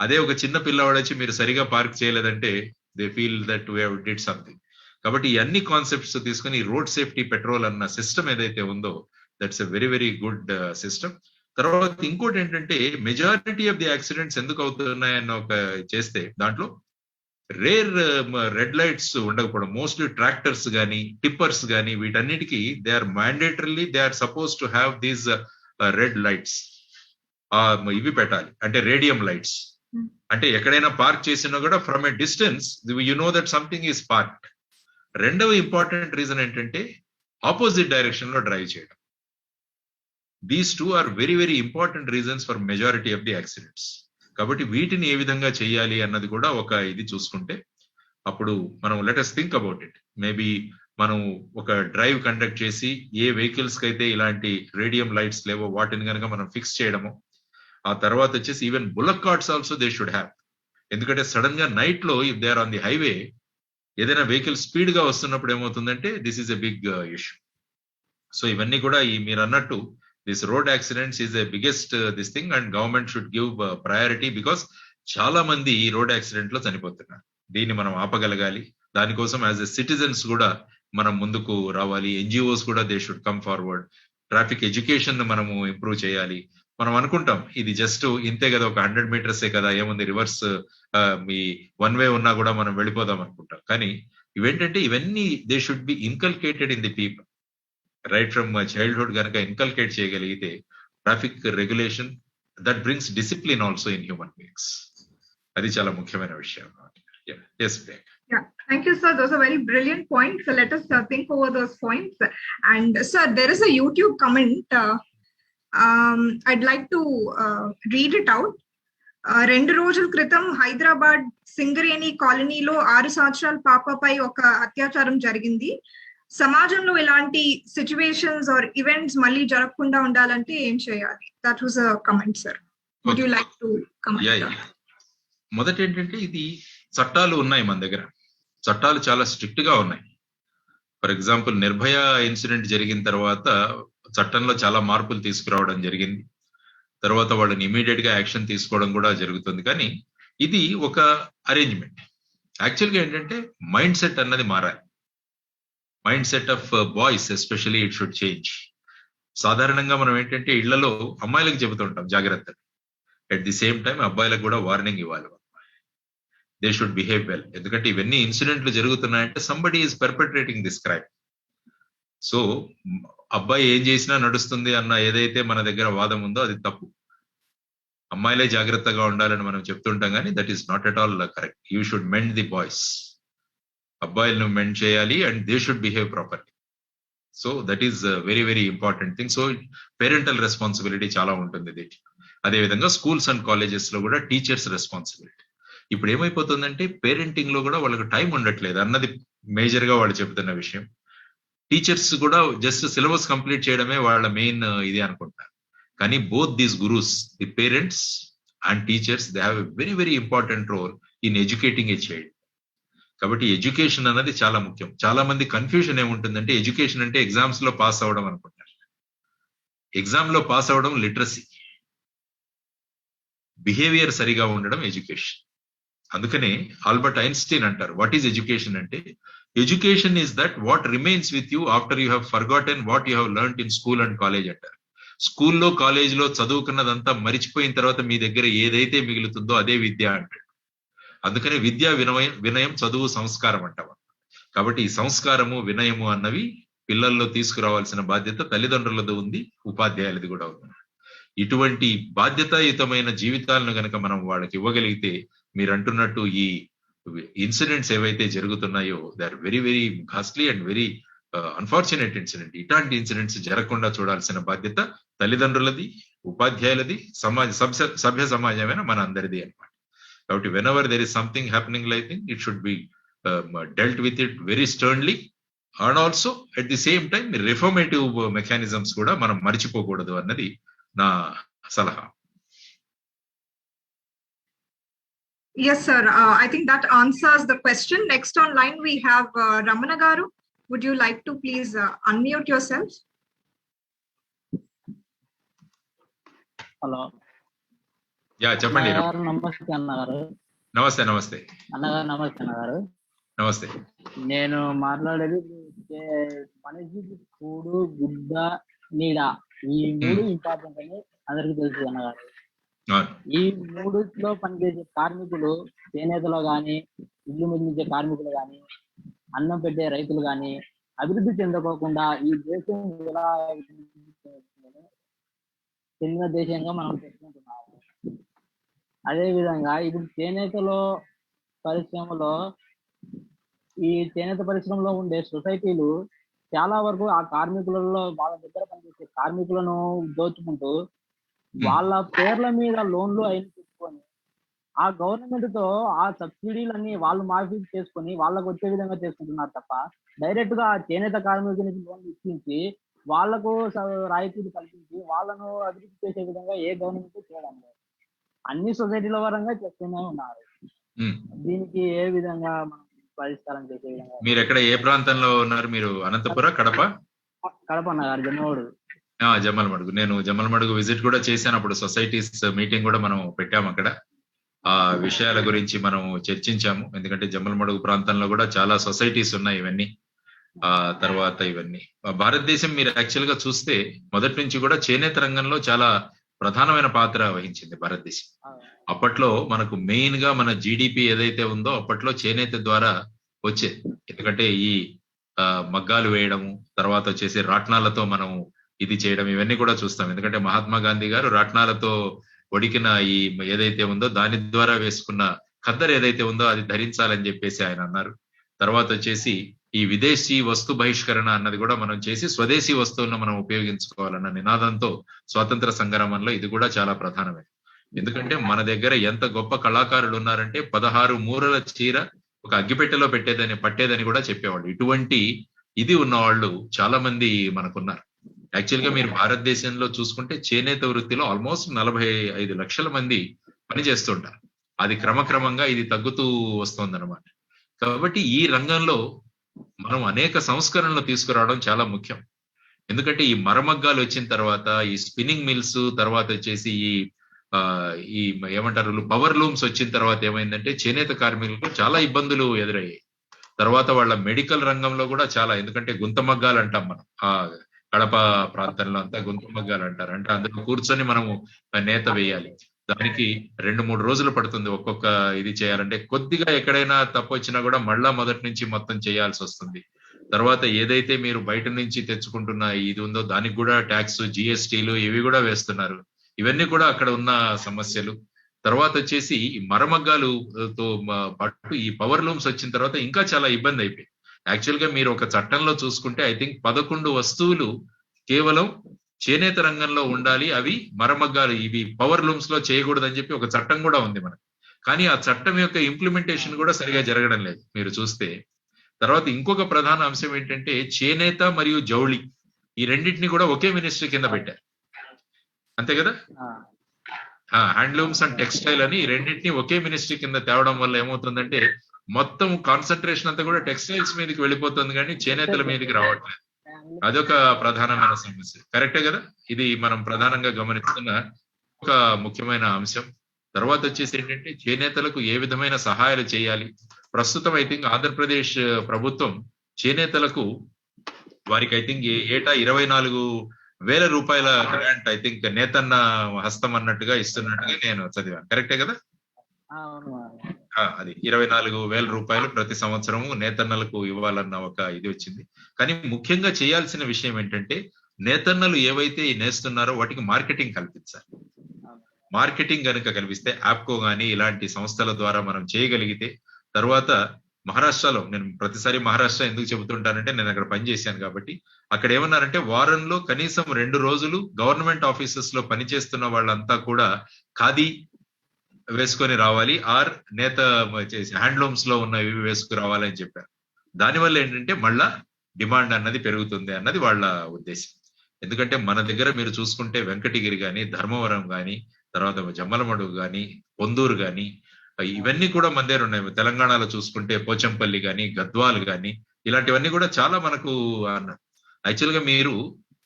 అదే ఒక చిన్న పిల్లవాడు వచ్చి మీరు సరిగా పార్క్ చేయలేదంటే they feel that we have did something. కాబట్టి ఈ అన్ని కాన్సెప్ట్స్ తీసుకుని రోడ్ సేఫ్టీ పెట్రోల్ అన్న సిస్టమ్ ఏదైతే ఉందో that's a very very good system. తర్వాత ఇంకోటి ఏంటంటే మెజారిటీ ఆఫ్ ది యాక్సిడెంట్స్ ఎందుకు అవుతున్నాయన్న ఒక చేస్తే దాంట్లో రేర్ రెడ్ లైట్స్ ఉండకపోవడం. మోస్ట్లీ ట్రాక్టర్స్ కానీ టిప్పర్స్ కానీ వీటన్నిటికీ they are mandatorily they are suppose to have these red lights. ఇవి పెట్టాలి అంటే రేడియం లైట్స్. అంటే ఎక్కడైనా పార్క్ చేసినా కూడా from a distance you know that something is park. రెండవ ఇంపార్టెంట్ రీజన్ ఏంటంటే ఆపోజిట్ డైరెక్షన్ లో డ్రైవ్ చేయడం. These two are very very important reasons for majority of the accidents. కాబట్టి వీటిని ఏ విధంగా చేయాలి అన్నది కూడా ఒక ఇది చూసుకుంటే అప్పుడు మనం let us think about it. Maybe మనం ఒక డ్రైవ్ కండక్ట్ చేసి ఏ వెహికల్స్ కి అయితే ఇలాంటి రేడియం లైట్స్ లేవో వాటిని కనుక మనం ఫిక్స్ చేయడము. ఆ తర్వాత వచ్చేసి even bullock carts also they should have. ఎందుకంటే సడన్ గా నైట్ లో if they are on the highway ఏదైనా వెహికల్ స్పీడ్ గా వస్తున్నప్పుడు ఏమవుతుందంటే this is a big issue. So ఇవన్నీ కూడా ఈ మీరు అన్నట్టు this road accidents is a biggest this thing and government should give priority because చాలా మంది ఈ రోడ్ యాక్సిడెంట్ లో చనిపోతున్నారు. దీన్ని మనం ఆపగలగాలి. దానికోసం యాజ్ ఎ సిటిజన్స్ కూడా మనం ముందుకు రావాలి. ఎన్జిఓస్ కూడా they should come forward. Traffic education మనము ఇంప్రూవ్ చేయాలి. మనం అనుకుంటాం ఇది జస్ట్ ఇంతే కదా, ఒక 100 మీటర్సే కదా, ఏముంది రివర్స్ మీ వన్ వే ఉన్నా కూడా మనం వెళ్ళిపోదాం అనుకుంటాం. కానీ ఇవేంటంటే ఇవన్నీ they should be inculcated in the people right from childhood. కనుక ఇన్కల్కేట్ చేయగలిగితే traffic regulation that brings discipline also in human beings. అది చాలా ముఖ్యమైన విషయం. Yes, Priyanka. Yeah, thank you, sir. Those are very brilliant points. So let us think over those points. And sir, there is a YouTube comment. I'd like to read it out. 2 రోజుల క్రితం హైదరాబాద్ సింగరేణి కాలనీలో 6 సంవత్సరాల పాపపై ఒక అత్యాచారం జరిగింది. సమాజంలో ఇలాంటి సిచ్యువేషన్స్ ఆర్ ఈవెంట్స్ మళ్ళీ జరగకుండా ఉండాలంటే ఏం చేయాలి? That was a comment, sir. Would you like to comment? మొదట ఏంటంటే ఇది చట్టాలు ఉన్నాయి మన దగ్గర. చట్టాలు చాలా స్ట్రిక్ట్ గా ఉన్నాయి. ఫర్ ఎగ్జాంపుల్ నిర్భయ ఇన్సిడెంట్ జరిగిన తర్వాత చట్టంలో చాలా మార్పులు తీసుకురావడం జరిగింది. తర్వాత వాళ్ళని ఇమీడియట్ గా యాక్షన్ తీసుకోవడం కూడా జరుగుతుంది. కానీ ఇది ఒక అరేంజ్మెంట్. యాక్చువల్గా ఏంటంటే మైండ్ సెట్ అన్నది మారాలి. Mind set of boys especially it should change. సాధారణంగా మనం ఏంటంటే ఇళ్లలో అమ్మాయిలకు చెబుతుంటాం జాగ్రత్తలు. అట్ ది సేమ్ టైం అబ్బాయిలకు కూడా వార్నింగ్ ఇవ్వాలి. They should behave well. ఎందుకంటే ఇవన్నీ ఇన్సిడెంట్లు జరుగుతున్నాయంటే somebody is perpetrating this crime. So అబ్బాయి ఏం చేసినా నడుస్తుంది అన్న ఏదైతే మన దగ్గర వాదం ఉందో అది తప్పు. అమ్మాయిలే జాగ్రత్తగా ఉండాలని మనం చెప్తుంటాం కానీ that is not at all correct. You should mend the boys. అబ్బాయిలను మెండ్ చేయాలి and they should behave properly. So that is very very important thing. So parental responsibility చాలా ఉంటుంది దీంట్లో. అదేవిధంగా స్కూల్స్ అండ్ కాలేజెస్ లో కూడా టీచర్స్ రెస్పాన్సిబిలిటీ. ఇప్పుడు ఏమైపోతుందంటే పేరెంటింగ్ లో కూడా వాళ్ళకి టైం ఉండట్లేదు అన్నది మేజర్ గా వాళ్ళు చెబుతున్న విషయం. టీచర్స్ కూడా జస్ట్ సిలబస్ కంప్లీట్ చేయడమే వాళ్ళ మెయిన్ ఇది అనుకుంటారు. కానీ both these gurus, the parents and teachers, they have a very very important role in educating a child. కాబట్టి ఎడ్యుకేషన్ అన్నది చాలా ముఖ్యం. చాలా మంది కన్ఫ్యూజన్ ఏముంటుందంటే ఎడ్యుకేషన్ అంటే ఎగ్జామ్స్ లో పాస్ అవ్వడం అనుకుంటారు. ఎగ్జామ్ లో పాస్ అవ్వడం లిటరసీ, బిహేవియర్ సరిగా ఉండడం ఎడ్యుకేషన్. అందుకనే ఆల్బర్ట్ ఐన్స్టీన్ అంటారు వాట్ ఈజ్ ఎడ్యుకేషన్ అంటే education is that what remains with you after you have forgotten what you have learned in school and college అంటారు. స్కూల్లో కాలేజ్ లో చదువుకున్నదంతా మరిచిపోయిన తర్వాత మీ దగ్గర ఏదైతే మిగులుతుందో అదే విద్య అంటాడు. అందుకనే విద్య వినయం చదువు సంస్కారం అంటాం. కాబట్టి ఈ సంస్కారము వినయము అన్నవి పిల్లల్లో తీసుకురావాల్సిన బాధ్యత తల్లిదండ్రులది ఉంది, ఉపాధ్యాయులది కూడా ఉంది. ఇటువంటి బాధ్యతాయుతమైన జీవితాలను గనక మనం వాళ్ళకి ఇవ్వగలిగితే మీరు అంటున్నట్టు ఈ ఇన్సిడెంట్స్ ఏవైతే జరుగుతున్నాయో they are very very costly and very unfortunate incident. ఇట్లాంటి ఇన్సిడెంట్స్ జరగకుండా చూడాల్సిన బాధ్యత తల్లిదండ్రులది, ఉపాధ్యాయులది, సభ్య సమాజమైన మన అందరిది అన్నమాట. కాబట్టి whenever there is something happening like thing it should be dealt with it very sternly and also at the same time reformative mechanisms కూడా మనం మర్చిపోకూడదు అన్నది నా సలహా. Yes, sir. I think that answers the question. Next on line, we have Ramana Garu. Would you like to please unmute yourself? Hello. Yeah చెప్పండి. నమస్తే అన్నగారు. నమస్తే నమస్తే అన్నగారు నమస్తే అన్నగారు. నమస్తే. నేను మాట్లాడేది మనిషికి కూడు, గుడ్డ, నీడ ఈ 3 ఇంపార్టెంట్ అని అందరికీ తెలుసు అన్నగారు. ఈ 3లో పనిచేసే కార్మికులు, చేనేతలో గాని, ఇల్లు నిర్మించే కార్మికులు గాని, అన్నం పెట్టే రైతులు గాని అభివృద్ధి చెందకోకుండా ఈ దేశం ఎలా చెందిన దేశంగా మనం చెప్పుకుంటున్నాము. అదే విధంగా ఇప్పుడు చేనేతలో పరిశ్రమలో ఈ చేనేత పరిశ్రమలో ఉండే సొసైటీలు చాలా వరకు ఆ కార్మికులలో వాళ్ళ దగ్గర పనిచేసే కార్మికులను దోచుకుంటూ వాళ్ళ పేర్ల మీద లోన్లు అయిన తీసుకొని ఆ గవర్నమెంట్ తో ఆ సబ్సిడీలన్నీ వాళ్ళు మాఫీ చేసుకొని వాళ్ళకు వచ్చే విధంగా చేసుకుంటున్నారు తప్ప డైరెక్ట్ గా చేనేత కార్మికునికి లోన్లు ఇప్పించి వాళ్లకు రాయితీలు కల్పించి వాళ్ళను అభివృద్ధి చేసే విధంగా ఏ గవర్నమెంట్ చేయడం లేదు. అన్ని సొసైటీల పరంగా చేస్తూనే ఉన్నారు. దీనికి ఏ విధంగా మనం పరిష్కారం చేసే విధంగా? మీరు ఎక్కడ ఏ ప్రాంతంలో ఉన్నారు? మీరు అనంతపురం, కడప? కడప అన్నగారు, జమ్మవాడు. జమ్మలమడుగు. నేను జమ్మలమడుగు విజిట్ కూడా చేశాను. అప్పుడు సొసైటీస్ మీటింగ్ కూడా మనం పెట్టాము. అక్కడ ఆ విషయాల గురించి మనం చర్చించాము. ఎందుకంటే జమ్మలమడుగు ప్రాంతంలో కూడా చాలా సొసైటీస్ ఉన్నాయి. ఇవన్నీ తర్వాత ఇవన్నీ భారతదేశం మీరు యాక్చువల్ గా చూస్తే మొదటి నుంచి కూడా చేనేత రంగంలో చాలా ప్రధానమైన పాత్ర వహించింది భారతదేశం. అప్పట్లో మనకు మెయిన్ గా మన జీడిపి ఏదైతే ఉందో అప్పట్లో చేనేత ద్వారా వచ్చేది. ఎందుకంటే ఈ మగ్గాలు వేయడము, తర్వాత వచ్చేసి రాట్నాలతో మనం ఇది చేయడం, ఇవన్నీ కూడా చూస్తాం. ఎందుకంటే మహాత్మా గాంధీ గారు రాట్నాలతో వడికిన ఈ ఏదైతే ఉందో దాని ద్వారా వేసుకున్న ఖద్దరు ఏదైతే ఉందో అది ధరించాలని చెప్పేసి ఆయన అన్నారు. తర్వాత వచ్చేసి ఈ విదేశీ వస్తు బహిష్కరణ అన్నది కూడా మనం చేసి స్వదేశీ వస్తువులను మనం ఉపయోగించుకోవాలన్న నినాదంతో స్వాతంత్ర సంగ్రామంలో ఇది కూడా చాలా ప్రధానమైనది. ఎందుకంటే మన దగ్గర ఎంత గొప్ప కళాకారులు ఉన్నారంటే 16 మూరల చీర ఒక అగ్గిపెట్టెలో పట్టేదని కూడా చెప్పేవాళ్ళు. ఇటువంటి ఇది ఉన్నవాళ్ళు చాలా మంది మనకున్నారు. యాక్చువల్ గా మీరు భారతదేశంలో చూసుకుంటే చేనేత వృత్తిలో ఆల్మోస్ట్ 45 లక్షల మంది పనిచేస్తుంటారు. అది క్రమక్రమంగా ఇది తగ్గుతూ వస్తుందన్నమాట. కాబట్టి ఈ రంగంలో మనం అనేక సంస్కరణలు తీసుకురావడం చాలా ముఖ్యం. ఎందుకంటే ఈ మరమగ్గాలు వచ్చిన తర్వాత ఈ స్పిన్నింగ్ మిల్స్, తర్వాత వచ్చేసి ఈ ఏమంటారు పవర్ లూమ్స్ వచ్చిన తర్వాత ఏమైందంటే చేనేత కార్మికులకు చాలా ఇబ్బందులు ఎదురయ్యాయి. తర్వాత వాళ్ళ మెడికల్ రంగంలో కూడా చాలా, ఎందుకంటే గుంతమగ్గాలు అంటాం మనం, కడప ప్రాంతంలో అంతా గుంతమగ్గాలు అంటారు. అంటే అందులో కూర్చొని మనము నేత వేయాలి. దానికి 2-3 రోజులు పడుతుంది ఒక్కొక్క ఇది చేయాలంటే. కొద్దిగా ఎక్కడైనా తప్పు వచ్చినా కూడా మళ్ళా మొదటి నుంచి మొత్తం చేయాల్సి వస్తుంది. తర్వాత ఏదైతే మీరు బయట నుంచి తెచ్చుకుంటున్న ఇది ఉందో దానికి కూడా ట్యాక్స్, జిఎస్టీలు ఇవి కూడా వేస్తున్నారు. ఇవన్నీ కూడా అక్కడ ఉన్న సమస్యలు. తర్వాత వచ్చేసి మరమగ్గాలుతో పాటు ఈ పవర్ లూమ్స్ వచ్చిన తర్వాత ఇంకా చాలా ఇబ్బంది అయిపోయింది. యాక్చువల్ గా మీరు ఒక చట్టంలో చూసుకుంటే ఐ థింక్ 11 వస్తువులు కేవలం చేనేత రంగంలో ఉండాలి, అవి మరమగ్గాలు ఇవి పవర్ లూమ్స్ లో చేయకూడదని చెప్పి ఒక చట్టం కూడా ఉంది మనకు. కానీ ఆ చట్టం యొక్క ఇంప్లిమెంటేషన్ కూడా సరిగా జరగడం లేదు మీరు చూస్తే. తర్వాత ఇంకొక ప్రధాన అంశం ఏంటంటే చేనేత మరియు జౌళి ఈ రెండింటిని కూడా ఒకే మినిస్ట్రీ కింద పెట్టారు, అంతే కదా. హ్యాండ్లూమ్స్ అండ్ టెక్స్టైల్ అని ఈ రెండింటిని ఒకే మినిస్ట్రీ కింద తేవడం వల్ల ఏమవుతుందంటే మొత్తం కాన్సన్ట్రేషన్ అంతా కూడా టెక్స్టైల్స్ మీదకి వెళ్ళిపోతుంది కానీ చేనేతల మీదకి రావట్లేదు. అదొక ప్రధానమైన సమస్య. కరెక్టే కదా. ఇది మనం ప్రధానంగా గమనిస్తున్న ఒక ముఖ్యమైన అంశం. తర్వాత వచ్చేసి ఏంటంటే చేనేతలకు ఏ విధమైన సహాయాలు చేయాలి. ప్రస్తుతం ఐ థింక్ ఆంధ్రప్రదేశ్ ప్రభుత్వం చేనేతలకు వారికి ఐ థింక్ ఏటా 24,000 రూపాయల గ్రాంట్ ఐ థింక్ నేతన్న హస్తం అన్నట్టుగా ఇస్తున్నట్టుగా నేను చదివాను. కరెక్టే కదా. అది 24,000 రూపాయలు ప్రతి సంవత్సరము నేతన్నలకు ఇవ్వాలన్న ఒక ఇది వచ్చింది. కానీ ముఖ్యంగా చేయాల్సిన విషయం ఏంటంటే నేతన్నలు ఏవైతే నేస్తున్నారో వాటికి మార్కెటింగ్ కల్పించాలి. మార్కెటింగ్ కనుక కల్పిస్తే యాప్కో గానీ ఇలాంటి సంస్థల ద్వారా మనం చేయగలిగితే, తర్వాత మహారాష్ట్రలో నేను ప్రతిసారి మహారాష్ట్ర ఎందుకు చెబుతుంటానంటే నేను అక్కడ పనిచేశాను కాబట్టి, అక్కడ ఏమన్నారంటే వారంలో కనీసం 2 రోజులు గవర్నమెంట్ ఆఫీసెస్ లో పనిచేస్తున్న వాళ్ళంతా కూడా ఖాదీ వేసుకొని రావాలి, ఆర్ నేత చేసి హ్యాండ్లూమ్స్ లో ఉన్న ఇవి వేసుకు రావాలి అని చెప్పారు. దానివల్ల ఏంటంటే మళ్ళా డిమాండ్ అన్నది పెరుగుతుంది అన్నది వాళ్ళ ఉద్దేశం. ఎందుకంటే మన దగ్గర మీరు చూసుకుంటే వెంకటగిరి గాని, ధర్మవరం గాని, తర్వాత జమ్మలమడుగు గాని, పొందూరు గాని, ఇవన్నీ కూడా మన దగ్గర ఉన్నాయి. తెలంగాణలో చూసుకుంటే పోచంపల్లి గాని, గద్వాల్ గాని, ఇలాంటివన్నీ కూడా చాలా మనకు అన్నారు. యాక్చువల్ గా మీరు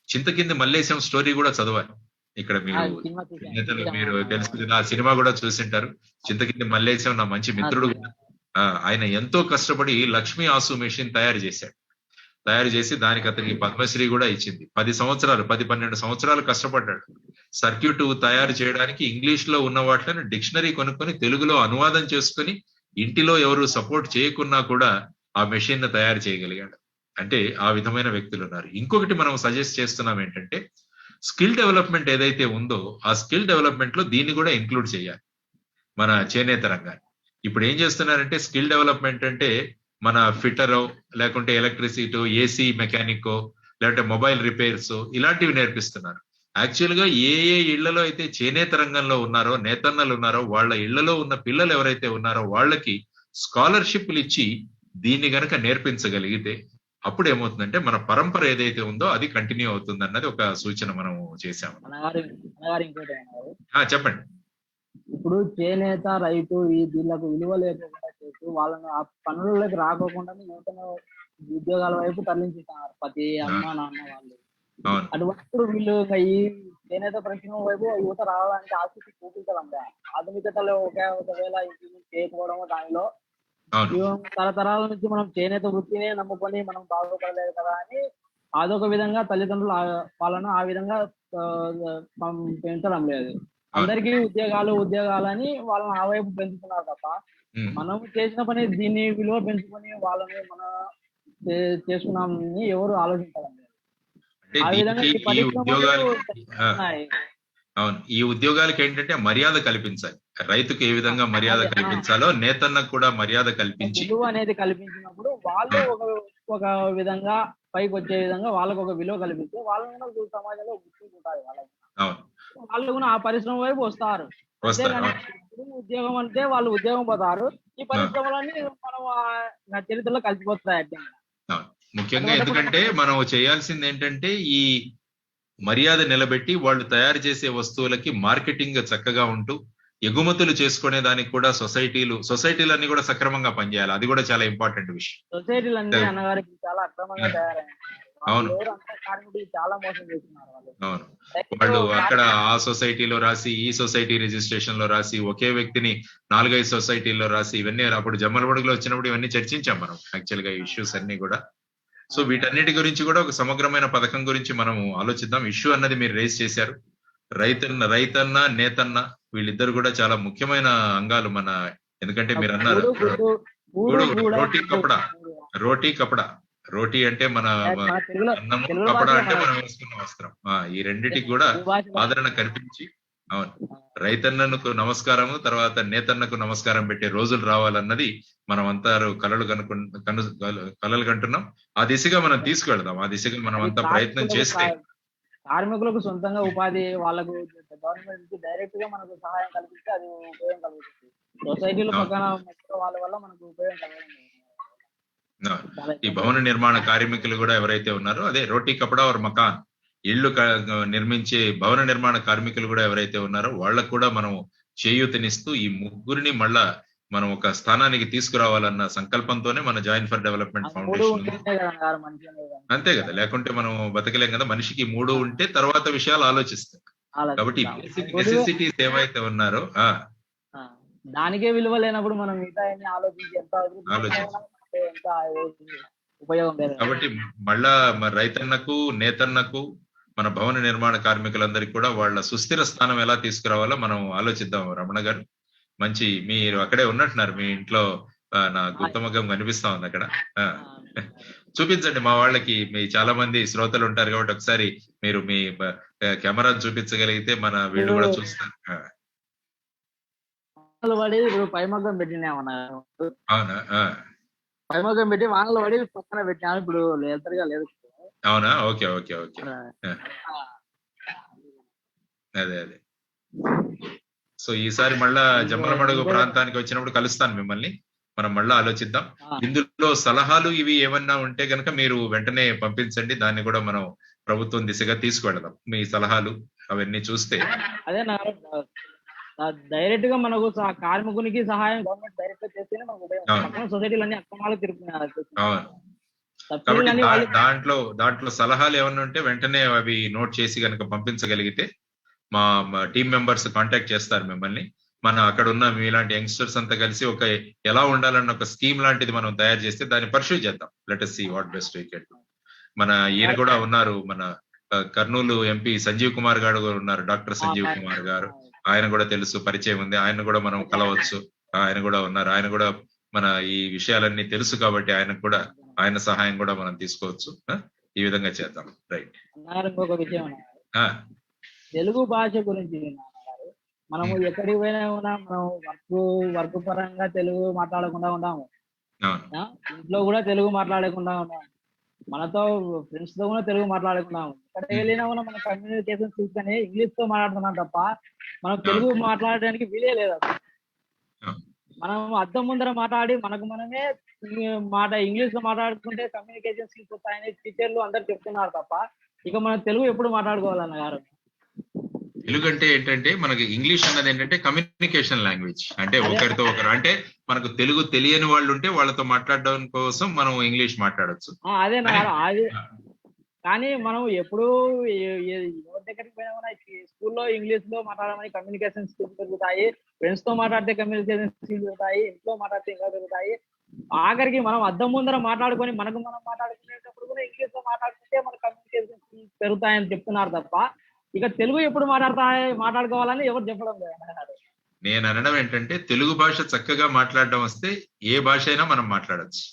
చింతకింది మల్లేశం స్టోరీ కూడా చదవాలి. ఇక్కడ మీరు సినిమా చూసాను. నేతలు మీరు తెలుసు, ఆ సినిమా కూడా చూసింటారు. చింతకింది మల్లేశం నా మంచి మిత్రుడు కూడా. ఆయన ఎంతో కష్టపడి లక్ష్మీ ఆసు మెషిన్ తయారు చేశాడు. తయారు చేసి దానికి అతనికి పద్మశ్రీ కూడా ఇచ్చింది. 10-12 సంవత్సరాలు కష్టపడ్డాడు. సర్క్యూట్ తయారు చేయడానికి ఇంగ్లీష్ లో ఉన్న వాటిని డిక్షనరీ కొనుక్కొని తెలుగులో అనువాదం చేసుకొని ఇంటిలో ఎవరు సపోర్ట్ చేయకున్నా కూడా ఆ మెషిన్ ను తయారు చేయగలిగాడు. అంటే ఆ విధమైన వ్యక్తులు ఉన్నారు. ఇంకొకటి మనం సజెస్ట్ చేస్తున్నాం ఏంటంటే, స్కిల్ డెవలప్మెంట్ ఏదైతే ఉందో ఆ స్కిల్ డెవలప్మెంట్ లో దీన్ని కూడా ఇంక్లూడ్ చేయాలి మన చేనేత రంగాన్ని. ఇప్పుడు ఏం చేస్తున్నారంటే స్కిల్ డెవలప్మెంట్ అంటే మన ఫిట్టరో లేకుంటే ఎలక్ట్రిసిటీ ఏసీ మెకానికో లేదంటే మొబైల్ రిపేర్స్ ఇలాంటివి నేర్పిస్తున్నారు. యాక్చువల్ గా ఏ ఇళ్లలో అయితే చేనేత రంగంలో ఉన్నారో నేతన్నలు ఉన్నారో వాళ్ళ ఇళ్లలో ఉన్న పిల్లలు ఎవరైతే ఉన్నారో వాళ్ళకి స్కాలర్షిప్లు ఇచ్చి దీన్ని గనక నేర్పించగలిగితే అప్పుడు ఏమవుతుందంటే మన పరంపర ఏదైతే ఉందో అది కంటిన్యూ అవుతుంది అన్నది ఒక సూచన మనం చేశాము. చెప్పండి. ఇప్పుడు చేనేత రైతు వీళ్ళకు విలువ లేకుండా చేస్తూ వాళ్ళని ఆ పనులలోకి రాకోకుండా నూతన ఉద్యోగాల వైపు తరలించుతున్నారు ప్రతి అమ్మ నాన్న వాళ్ళు. అటువంటిప్పుడు వీళ్ళు ఈ చేనేత పరిశ్రమ వైపు యువత రావడానికి ఆసక్తి చూపించాలంటే ఆధునికతలో ఒకవేళ చేయకపోవడం దానిలో తరతరాల నుంచి మనం చేనేత వృత్తినే నమ్ముకొని మనం బాగుపడలేదు కదా అని అదొక విధంగా తల్లిదండ్రులు వాళ్ళను ఆ విధంగా పెంచడం లేదు. అందరికీ ఉద్యోగాలని వాళ్ళని ఆ వైపు పెంచుతున్నారు తప్ప మనం చేసిన పని దీన్ని విలువ పెంచుకొని వాళ్ళని మనం చేసుకున్నామని ఎవరు ఆలోచించడం లేదు. ఆ విధంగా అవును, ఈ ఉద్యోగాలకి ఏంటంటే మర్యాద కల్పించాలి. రైతుకు ఏ విధంగా మర్యాద కల్పించాలో నేతన్నకు కూడా మర్యాద కల్పించి విలువ అనేది కల్పించినప్పుడు వాళ్ళు ఒక విధంగా పైకి వచ్చే విధంగా వాళ్ళకు ఒక విలువ కల్పిస్తే వాళ్ళని సమాజంలో గుర్తించుంటారు. వాళ్ళు కూడా ఆ పరిశ్రమ వైపు వస్తారు. ఉద్యోగం అంటే వాళ్ళు ఉద్యోగం పోతారు. ఈ పరిశ్రమలన్నీ మనం నా చరిత్రలో కలిసిపోతాయి. ముఖ్యంగా ఎందుకంటే మనం చేయాల్సింది ఏంటంటే ఈ మర్యాద నిలబెట్టి వాళ్ళు తయారు చేసే వస్తువులకి మార్కెటింగ్ చక్కగా ఉంటూ ఎగుమతులు చేసుకునే దానికి కూడా సొసైటీలన్నీ కూడా సక్రమంగా పనిచేయాలి. అది కూడా చాలా ఇంపార్టెంట్ విషయం. సొసైటీలన్నీ అన్నగారికి చాలా అక్రమంగా తయారయ్యాయి. అవును చాలా మోసం చేస్తున్నారు. అవును, వాళ్ళు అక్కడ ఆ సొసైటీలో రాసి ఈ సొసైటీ రిజిస్ట్రేషన్ లో రాసి ఒకే వ్యక్తిని 4-5 సొసైటీల్లో రాసి ఇవన్నీ అప్పుడు జమ్మలమడుగులో వచ్చినప్పుడు ఇవన్నీ చర్చించాం మనం యాక్చువల్ గా ఇష్యూస్ అన్ని కూడా. సో వీటన్నిటి గురించి కూడా ఒక సమగ్రమైన పథకం గురించి మనం ఆలోచిద్దాం. ఇష్యూ అన్నది మీరు రేస్ చేశారు. రైతన్న నేతన్న వీళ్ళిద్దరు కూడా చాలా ముఖ్యమైన అంగాలు మన. ఎందుకంటే మీరు అన్నారు రోటీ కపడా. రోటీ అంటే మన అన్నము, కపడా అంటే మనం వేసుకున్న వస్త్రం. ఈ రెండిటికి కూడా ఆదరణ కల్పించి అవును రైతన్నకు నమస్కారము తర్వాత నేతన్నకు నమస్కారం పెట్టే రోజులు రావాలన్నది మనం అంతా కలలు కంటున్నాం. ఆ దిశగా మనం తీసుకెళ్దాం. ఆ దిశగా మనం అంతా ప్రయత్నం చేస్తే కార్మికులకు సొంతంగా ఉపాధి వాళ్ళకు గవర్నమెంట్ నుంచి డైరెక్ట్ గా మనకు సహాయం కల్పిస్తే అది ఉపయోగం కలుగుతుంది. సొసైటీలో పక్కన వాళ్ళ వల్ల మనకు ఉపయోగం కలగదు. ఈ భవన నిర్మాణ కార్మికులు కూడా ఎవరైతే ఉన్నారో అదే రోటీ కపడా ఆర్ మకాన్ ఇళ్లు నిర్మించే భవన నిర్మాణ కార్మికులు కూడా ఎవరైతే ఉన్నారో వాళ్ళకు కూడా మనం చేయూతనిస్తూ ఈ ముగ్గురిని మళ్ళా మనం ఒక స్థానానికి తీసుకురావాలన్న సంకల్పంతోనే మన జాయిన్ ఫర్ డెవలప్మెంట్ ఫౌండేషన్. అంతే కదా, లేకుంటే మనం బతకలేం కదా. మనిషికి 3 ఉంటే తర్వాత విషయాలు ఆలోచిస్తాం. కాబట్టి బేసిక్ నెసెసిటీస్ ఏవైతే ఉన్నారో దానికే విలువ లేనప్పుడు మనం మిగతా ఆలోచించి ఎంత ఉపయోగం లేదు. కాబట్టి మళ్ళా రైతన్నకు నేతన్నకు మన భవన నిర్మాణ కార్మికులందరికీ కూడా వాళ్ళ సుస్థిర స్థానం ఎలా తీసుకురావాలో మనం ఆలోచిద్దాం. రమణ గారు మంచి మీరు అక్కడే ఉన్నట్టున్నారు. మీ ఇంట్లో నా గుప్తమగ్గం కనిపిస్తా ఉంది అక్కడ. చూపించండి మా వాళ్ళకి. మీ చాలా మంది శ్రోతలు ఉంటారు కాబట్టి ఒకసారి మీరు మీ కెమెరాను చూపించగలిగితే మన వీళ్ళు కూడా చూస్తారు. ఇప్పుడు పైమగ్గం పెట్టినామన్నా. అవునా? పైమగ్గం పెట్టి వానలు పడి పక్కన పెట్టినాము. ఇప్పుడు లేతరుగా లేదు. అవునా? Okay okay okay. అదే అదే. సో ఈసారి మళ్ళా జమ్మలమడుగు ప్రాంతానికి వచ్చినప్పుడు కలుస్తాను మిమ్మల్ని. మనం మళ్ళా ఆలోచిద్దాం. ఇందులో సలహాలు ఇవి ఏమన్నా ఉంటే కనుక మీరు వెంటనే పంపించండి. దాన్ని కూడా మనం ప్రభుత్వం దిశగా తీసుకువెళదాం. మీ సలహాలు అవన్నీ చూస్తే అదే డైరెక్ట్ గా మనకు కార్మికునికి సహాయం గవర్నమెంట్ డైరెక్ట్ గా చేస్తేనే మనకు ఉపయోగం. సొసైటీలన్నీ అక్రమాలు తిరుగుతున్నారు. కాబట్టి దాంట్లో సలహాలు ఏమన్నా ఉంటే వెంటనే అవి నోట్ చేసి కనుక పంపించగలిగితే మా టీం మెంబర్స్ కాంటాక్ట్ చేస్తారు మిమ్మల్ని. మన అక్కడ ఉన్న మీలాంటి యంగ్స్టర్స్ అంతా కలిసి ఒక ఎలా ఉండాలన్న ఒక స్కీమ్ లాంటిది మనం తయారు చేస్తే దాన్ని పర్సూ చేద్దాం. Let us see what best we can do. మన ఈయన కూడా ఉన్నారు, మన కర్నూలు ఎంపీ సంజీవ్ కుమార్ గారు ఉన్నారు, డాక్టర్ సంజీవ్ కుమార్ గారు. ఆయన కూడా తెలుసు, పరిచయం ఉంది, ఆయన కూడా మనం కలవచ్చు. ఆయన కూడా ఉన్నారు, ఆయన కూడా మన ఈ విషయాలన్నీ తెలుసు కాబట్టి ఆయన సహాయం కూడా మనం తీసుకోవచ్చు. ఈ విధంగా చేద్దాం. రైట్. ఇంకొక విషయం తెలుగు భాష గురించి మనము ఎక్కడికి పోయినా కూడా మనం వర్క్ పరంగా తెలుగు మాట్లాడకుండా ఉన్నాము, ఇంట్లో కూడా తెలుగు మాట్లాడకుండా ఉన్నాము, మనతో ఫ్రెండ్స్ తో కూడా తెలుగు మాట్లాడుకున్నాము. ఎక్కడికి వెళ్ళినా కూడా మన కమ్యూనికేషన్ స్కిల్స్ అని ఇంగ్లీష్ తో మాట్లాడుతున్నాం తప్ప మనం తెలుగు మాట్లాడడానికి వీలే లేదు. మనం అద్దం ముందర మాట్లాడి మనకు మనమే ఇంగ్లీష్ లో మాట్లాడుకుంటే కమ్యూనికేషన్ స్కిల్స్ వస్తాయని టీచర్లు అందరు చెప్తున్నారు తప్ప ఇక మనం తెలుగు ఎప్పుడు మాట్లాడుకోవాలన్న గారు. తెలుగు అంటే ఏంటంటే మనకి ఇంగ్లీష్ అన్నది ఏంటంటే కమ్యూనికేషన్ లాంగ్వేజ్. అంటే ఒకరితో ఒకరు, అంటే మనకు తెలుగు తెలియని వాళ్ళు ఉంటే వాళ్ళతో మాట్లాడడం కోసం మనం ఇంగ్లీష్ మాట్లాడచ్చు. అదే అది. కానీ మనం ఎప్పుడు ఎవరి దగ్గరికి పోయినా కూడా స్కూల్లో ఇంగ్లీష్ లో మాట్లాడమని కమ్యూనికేషన్ స్కిల్స్ పెరుగుతాయి, ఫ్రెండ్స్ తో మాట్లాడితే కమ్యూనికేషన్ స్కిల్స్ పెరుగుతాయి, ఇంట్లో మాట్లాడితే ఇంకా పెరుగుతాయి. ఆఖరికి మనం అద్దం ముందర మాట్లాడుకొని మనకు మనం మాట్లాడుకునేటప్పుడు కూడా ఇంగ్లీష్ లో మాట్లాడుకుంటే మన కమ్యూనికేషన్ స్కిల్స్ పెరుగుతాయని చెప్తున్నారు తప్ప ఇక తెలుగు ఎప్పుడు మాట్లాడుకోవాలని ఎవరు చెప్పడం లేదు. నేను అనడం ఏంటంటే తెలుగు భాష చక్కగా మాట్లాడడం వస్తే ఏ భాష అయినా మనం మాట్లాడచ్చు.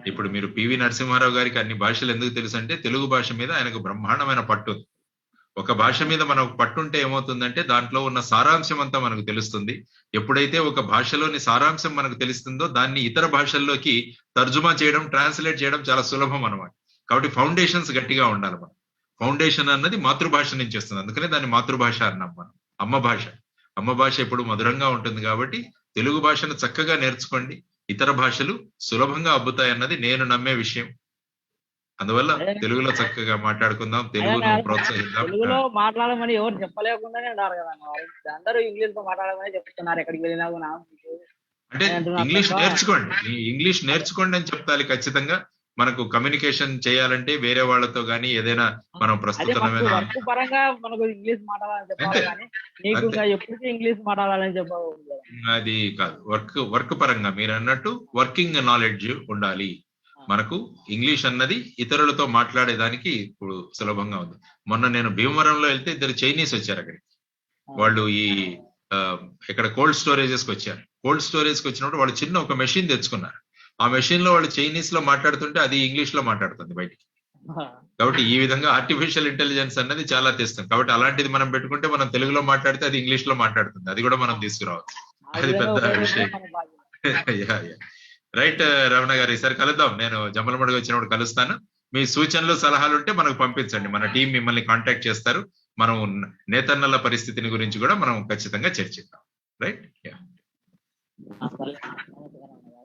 ఇప్పుడు మీరు పివి నరసింహారావు గారికి అన్ని భాషలు ఎందుకు తెలుసు అంటే తెలుగు భాష మీద ఆయనకు బ్రహ్మాండమైన పట్టు ఉంది. ఒక భాష మీద మనకు పట్టుంటే ఏమవుతుందంటే దాంట్లో ఉన్న సారాంశం అంతా మనకు తెలుస్తుంది. ఎప్పుడైతే ఒక భాషలోని సారాంశం మనకు తెలుస్తుందో దాన్ని ఇతర భాషల్లోకి తర్జుమా చేయడం, ట్రాన్స్లేట్ చేయడం చాలా సులభం అన్నమాట. కాబట్టి ఫౌండేషన్స్ గట్టిగా ఉండాలి. మనం ఫౌండేషన్ అన్నది మాతృభాష నుంచి వస్తుంది, అందుకనే దాన్ని మాతృభాష అన్నాం మనం. అమ్మ భాష ఎప్పుడు మధురంగా ఉంటుంది. కాబట్టి తెలుగు భాషను చక్కగా నేర్చుకోండి, ఇతర భాషలు సులభంగా అబ్బుతాయన్నది నేను నమ్మే విషయం. అందువల్ల తెలుగులో చక్కగా మాట్లాడుకుందాం, తెలుగును ప్రోత్సహిద్దాం. తెలుగులో మాట్లాడమని ఎవరు చెప్పలేకుండానే ఉన్నారు కదా, అందరూ ఇంగ్లీష్ లో మాట్లాడమని చెప్తున్నారు ఎక్కడికి వెళ్ళినా కూడా. అంటే ఇంగ్లీష్ నేర్చుకోండి అని చెప్తాలి ఖచ్చితంగా. మనకు కమ్యూనికేషన్ చేయాలంటే వేరే వాళ్ళతో గానీ ఏదైనా మనం ప్రస్తుతం పరంగా మనకు ఇంగ్లీష్ మాట్లాడాలని చెప్పాలి కానీ నీకు ఎప్పటికీ ఇంగ్లీష్ మాట్లాడాలని చెప్పకూడదు. అది కాదు, వర్క్ పరంగా మీరు అన్నట్టు వర్కింగ్ నాలెడ్జ్ ఉండాలి. మనకు ఇంగ్లీష్ అన్నది ఇతరులతో మాట్లాడేదానికి ఇప్పుడు సులభంగా ఉంది. మొన్న నేను భీమవరంలో వెళ్తే ఇద్దరు చైనీస్ వచ్చారు అక్కడికి. వాళ్ళు ఇక్కడ కోల్డ్ స్టోరేజెస్ కి వచ్చారు. కోల్డ్ స్టోరేజ్ కి వచ్చినప్పుడు వాళ్ళు చిన్న ఒక మెషిన్ తెచ్చుకున్నారు. ఆ మెషిన్ లో వాళ్ళు చైనీస్ లో మాట్లాడుతుంటే అది ఇంగ్లీష్ లో మాట్లాడుతుంది బయటికి. కాబట్టి ఈ విధంగా ఆర్టిఫిషియల్ ఇంటెలిజెన్స్ అన్నది చాలా తెస్తాం. కాబట్టి అలాంటిది మనం పెట్టుకుంటే మనం తెలుగులో మాట్లాడితే అది ఇంగ్లీష్ లో మాట్లాడుతుంది. అది కూడా మనం తీసుకురావచ్చు, అది పెద్ద విషయం. రైట్ రమణ గారు, ఈసారి కలుద్దాం. నేను జమ్మలమడుగు వచ్చినప్పుడు కలుస్తాను. మీ సూచనలు సలహాలు ఉంటే మనకు పంపించండి, మన టీం మిమ్మల్ని కాంటాక్ట్ చేస్తారు. మనం నేతన్నల పరిస్థితిని గురించి కూడా మనం ఖచ్చితంగా చర్చిద్దాం. Right.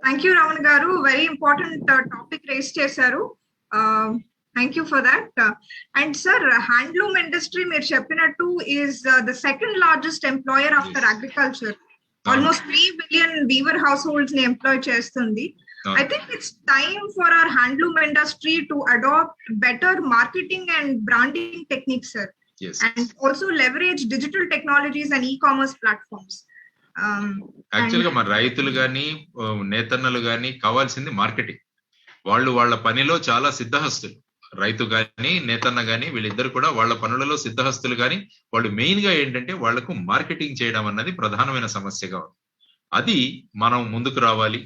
Thank you Ramana garu, very important topic raise చేశారు. Thank you for that. And sir, handloom industry మీరు చెప్పినట్టు is the second largest employer after agriculture. Almost 3 billion weaver households ని ఎంప్లాయ్ చేస్తుంది. I think it's time for our handloom industry to adopt better marketing and branding techniques, sir. Yes. And also leverage digital technologies and e-commerce platforms. Actual గా మన రైతులు గాని నేతన్నలు గాని కావాల్సింది మార్కెటింగ్. వాళ్ళు వాళ్ళ పనిలో చాలా సిద్ధహస్తులు. రైతు గాని నేతన్న గాని వీళ్ళిద్దరు కూడా వాళ్ళ పనులలో సిద్ధహస్తులు. గాని వాళ్ళు మెయిన్ గా ఏంటంటే వాళ్లకు మార్కెటింగ్ చేయడం అన్నది ప్రధానమైన సమస్యగా ఉంది. అది మనం ముందుకు రావాలి.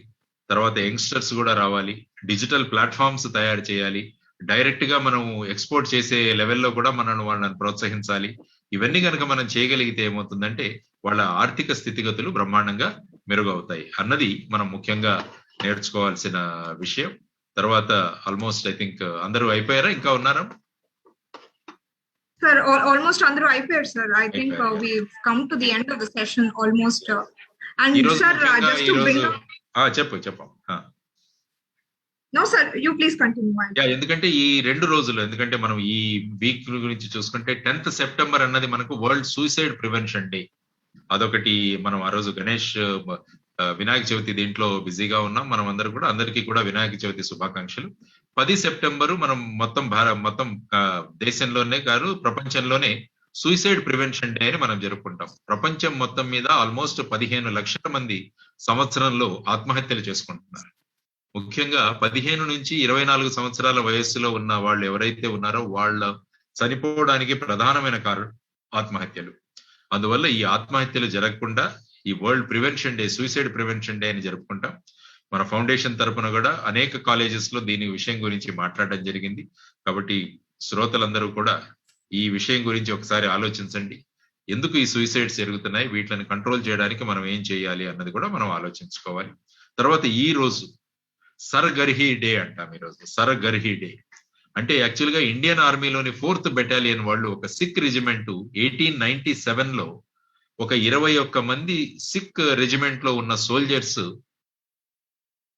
తర్వాత యంగ్స్టర్స్ కూడా రావాలి. డిజిటల్ ప్లాట్ఫామ్స్ తయారు చేయాలి. డైరెక్ట్ గా మనం ఎక్స్పోర్ట్ చేసే లెవెల్లో కూడా వాళ్ళని ప్రోత్సహించాలి. ఇవన్నీ కనుక మనం చేయగలిగితే ఏమవుతుందంటే వాళ్ళ ఆర్థిక స్థితిగతులు బ్రహ్మాండంగా మెరుగవుతాయి అన్నది మనం ముఖ్యంగా నేర్చుకోవాల్సిన విషయం. తర్వాత ఆల్మోస్ట్ ఐ థింక్ అందరూ అయిపోయారా, ఇంకా ఉన్నారా? సార్ ఆల్మోస్ట్ అందరూ అయిపోయారు sir. I think we come to the end of the session almost. And sir just to bring చెప్పు. No sir, you please continue. ఎందుకంటే ఈ 2 రోజులు, ఎందుకంటే మనం ఈ వీక్ గురించి చూసుకుంటే 10th September అన్నది మనకు వరల్డ్ సూసైడ్ ప్రివెన్షన్ డే. అదొకటి. మనం ఆ రోజు గణేష్ వినాయక చవితి దీంట్లో బిజీగా ఉన్నాం. మనం అందరికీ కూడా వినాయక చవితి శుభాకాంక్షలు. 10 September మనం మొత్తం దేశంలోనే కాదు ప్రపంచంలోనే సూసైడ్ ప్రివెన్షన్ డే అని మనం జరుపుకుంటాం. ప్రపంచం మొత్తం మీద ఆల్మోస్ట్ 15 లక్షల మంది సంవత్సరంలో ఆత్మహత్యలు చేసుకుంటున్నారు. ముఖ్యంగా 15 నుంచి 24 సంవత్సరాల వయస్సులో ఉన్న వాళ్ళు ఎవరైతే ఉన్నారో వాళ్ళ చనిపోవడానికి ప్రధానమైన కారణం ఆత్మహత్యలు. అందువల్ల ఈ ఆత్మహత్యలు జరగకుండా ఈ world prevention day, suicide prevention day అని జరుపుకుంటాం. మన ఫౌండేషన్ తరపున కూడా అనేక కాలేజెస్ లో దీని విషయం గురించి మాట్లాడడం జరిగింది. కాబట్టి శ్రోతలందరూ కూడా ఈ విషయం గురించి ఒకసారి ఆలోచించండి. ఎందుకు ఈ సూసైడ్స్ జరుగుతున్నాయి, వీటిని కంట్రోల్ చేయడానికి మనం ఏం చేయాలి అన్నది కూడా మనం ఆలోచించుకోవాలి. తర్వాత ఈ రోజు సర్గర్హి డే అంటాం. ఈరోజు సర్గర్హి డే అంటే యాక్చువల్ గా ఇండియన్ ఆర్మీలోని 4th బెటాలియన్ వాళ్ళు ఒక సిక్ రెజిమెంట్ 1897 లో ఒక 21 మంది సిక్ రెజిమెంట్ లో ఉన్న సోల్జర్స్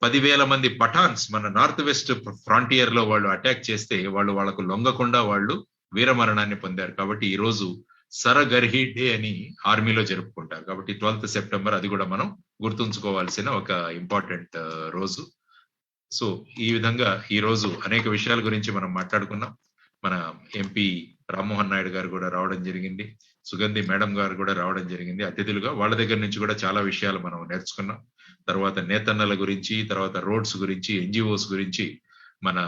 10,000 మంది పఠాన్స్ మన నార్త్ వెస్ట్ ఫ్రాంటియర్ లో వాళ్ళు అటాక్ చేస్తే వాళ్ళకు లొంగకుండా వాళ్ళు వీరమరణాన్ని పొందారు. కాబట్టి ఈ రోజు సరగర్హి డే అని ఆర్మీలో జరుపుకుంటారు. కాబట్టి 12th సెప్టెంబర్ అది కూడా మనం గుర్తుంచుకోవాల్సిన ఒక ఇంపార్టెంట్ రోజు. సో ఈ విధంగా ఈ రోజు అనేక విషయాల గురించి మనం మాట్లాడుకున్నాం. మన ఎంపీ రామ్మోహన్ నాయుడు గారు కూడా రావడం జరిగింది, సుగంధి మేడం గారు కూడా రావడం జరిగింది అతిథులుగా. వాళ్ళ దగ్గర నుంచి కూడా చాలా విషయాలు మనం నేర్చుకున్నాం. తర్వాత నేతన్నల గురించి, తర్వాత రోడ్స్ గురించి, ఎన్జిఓస్ గురించి మన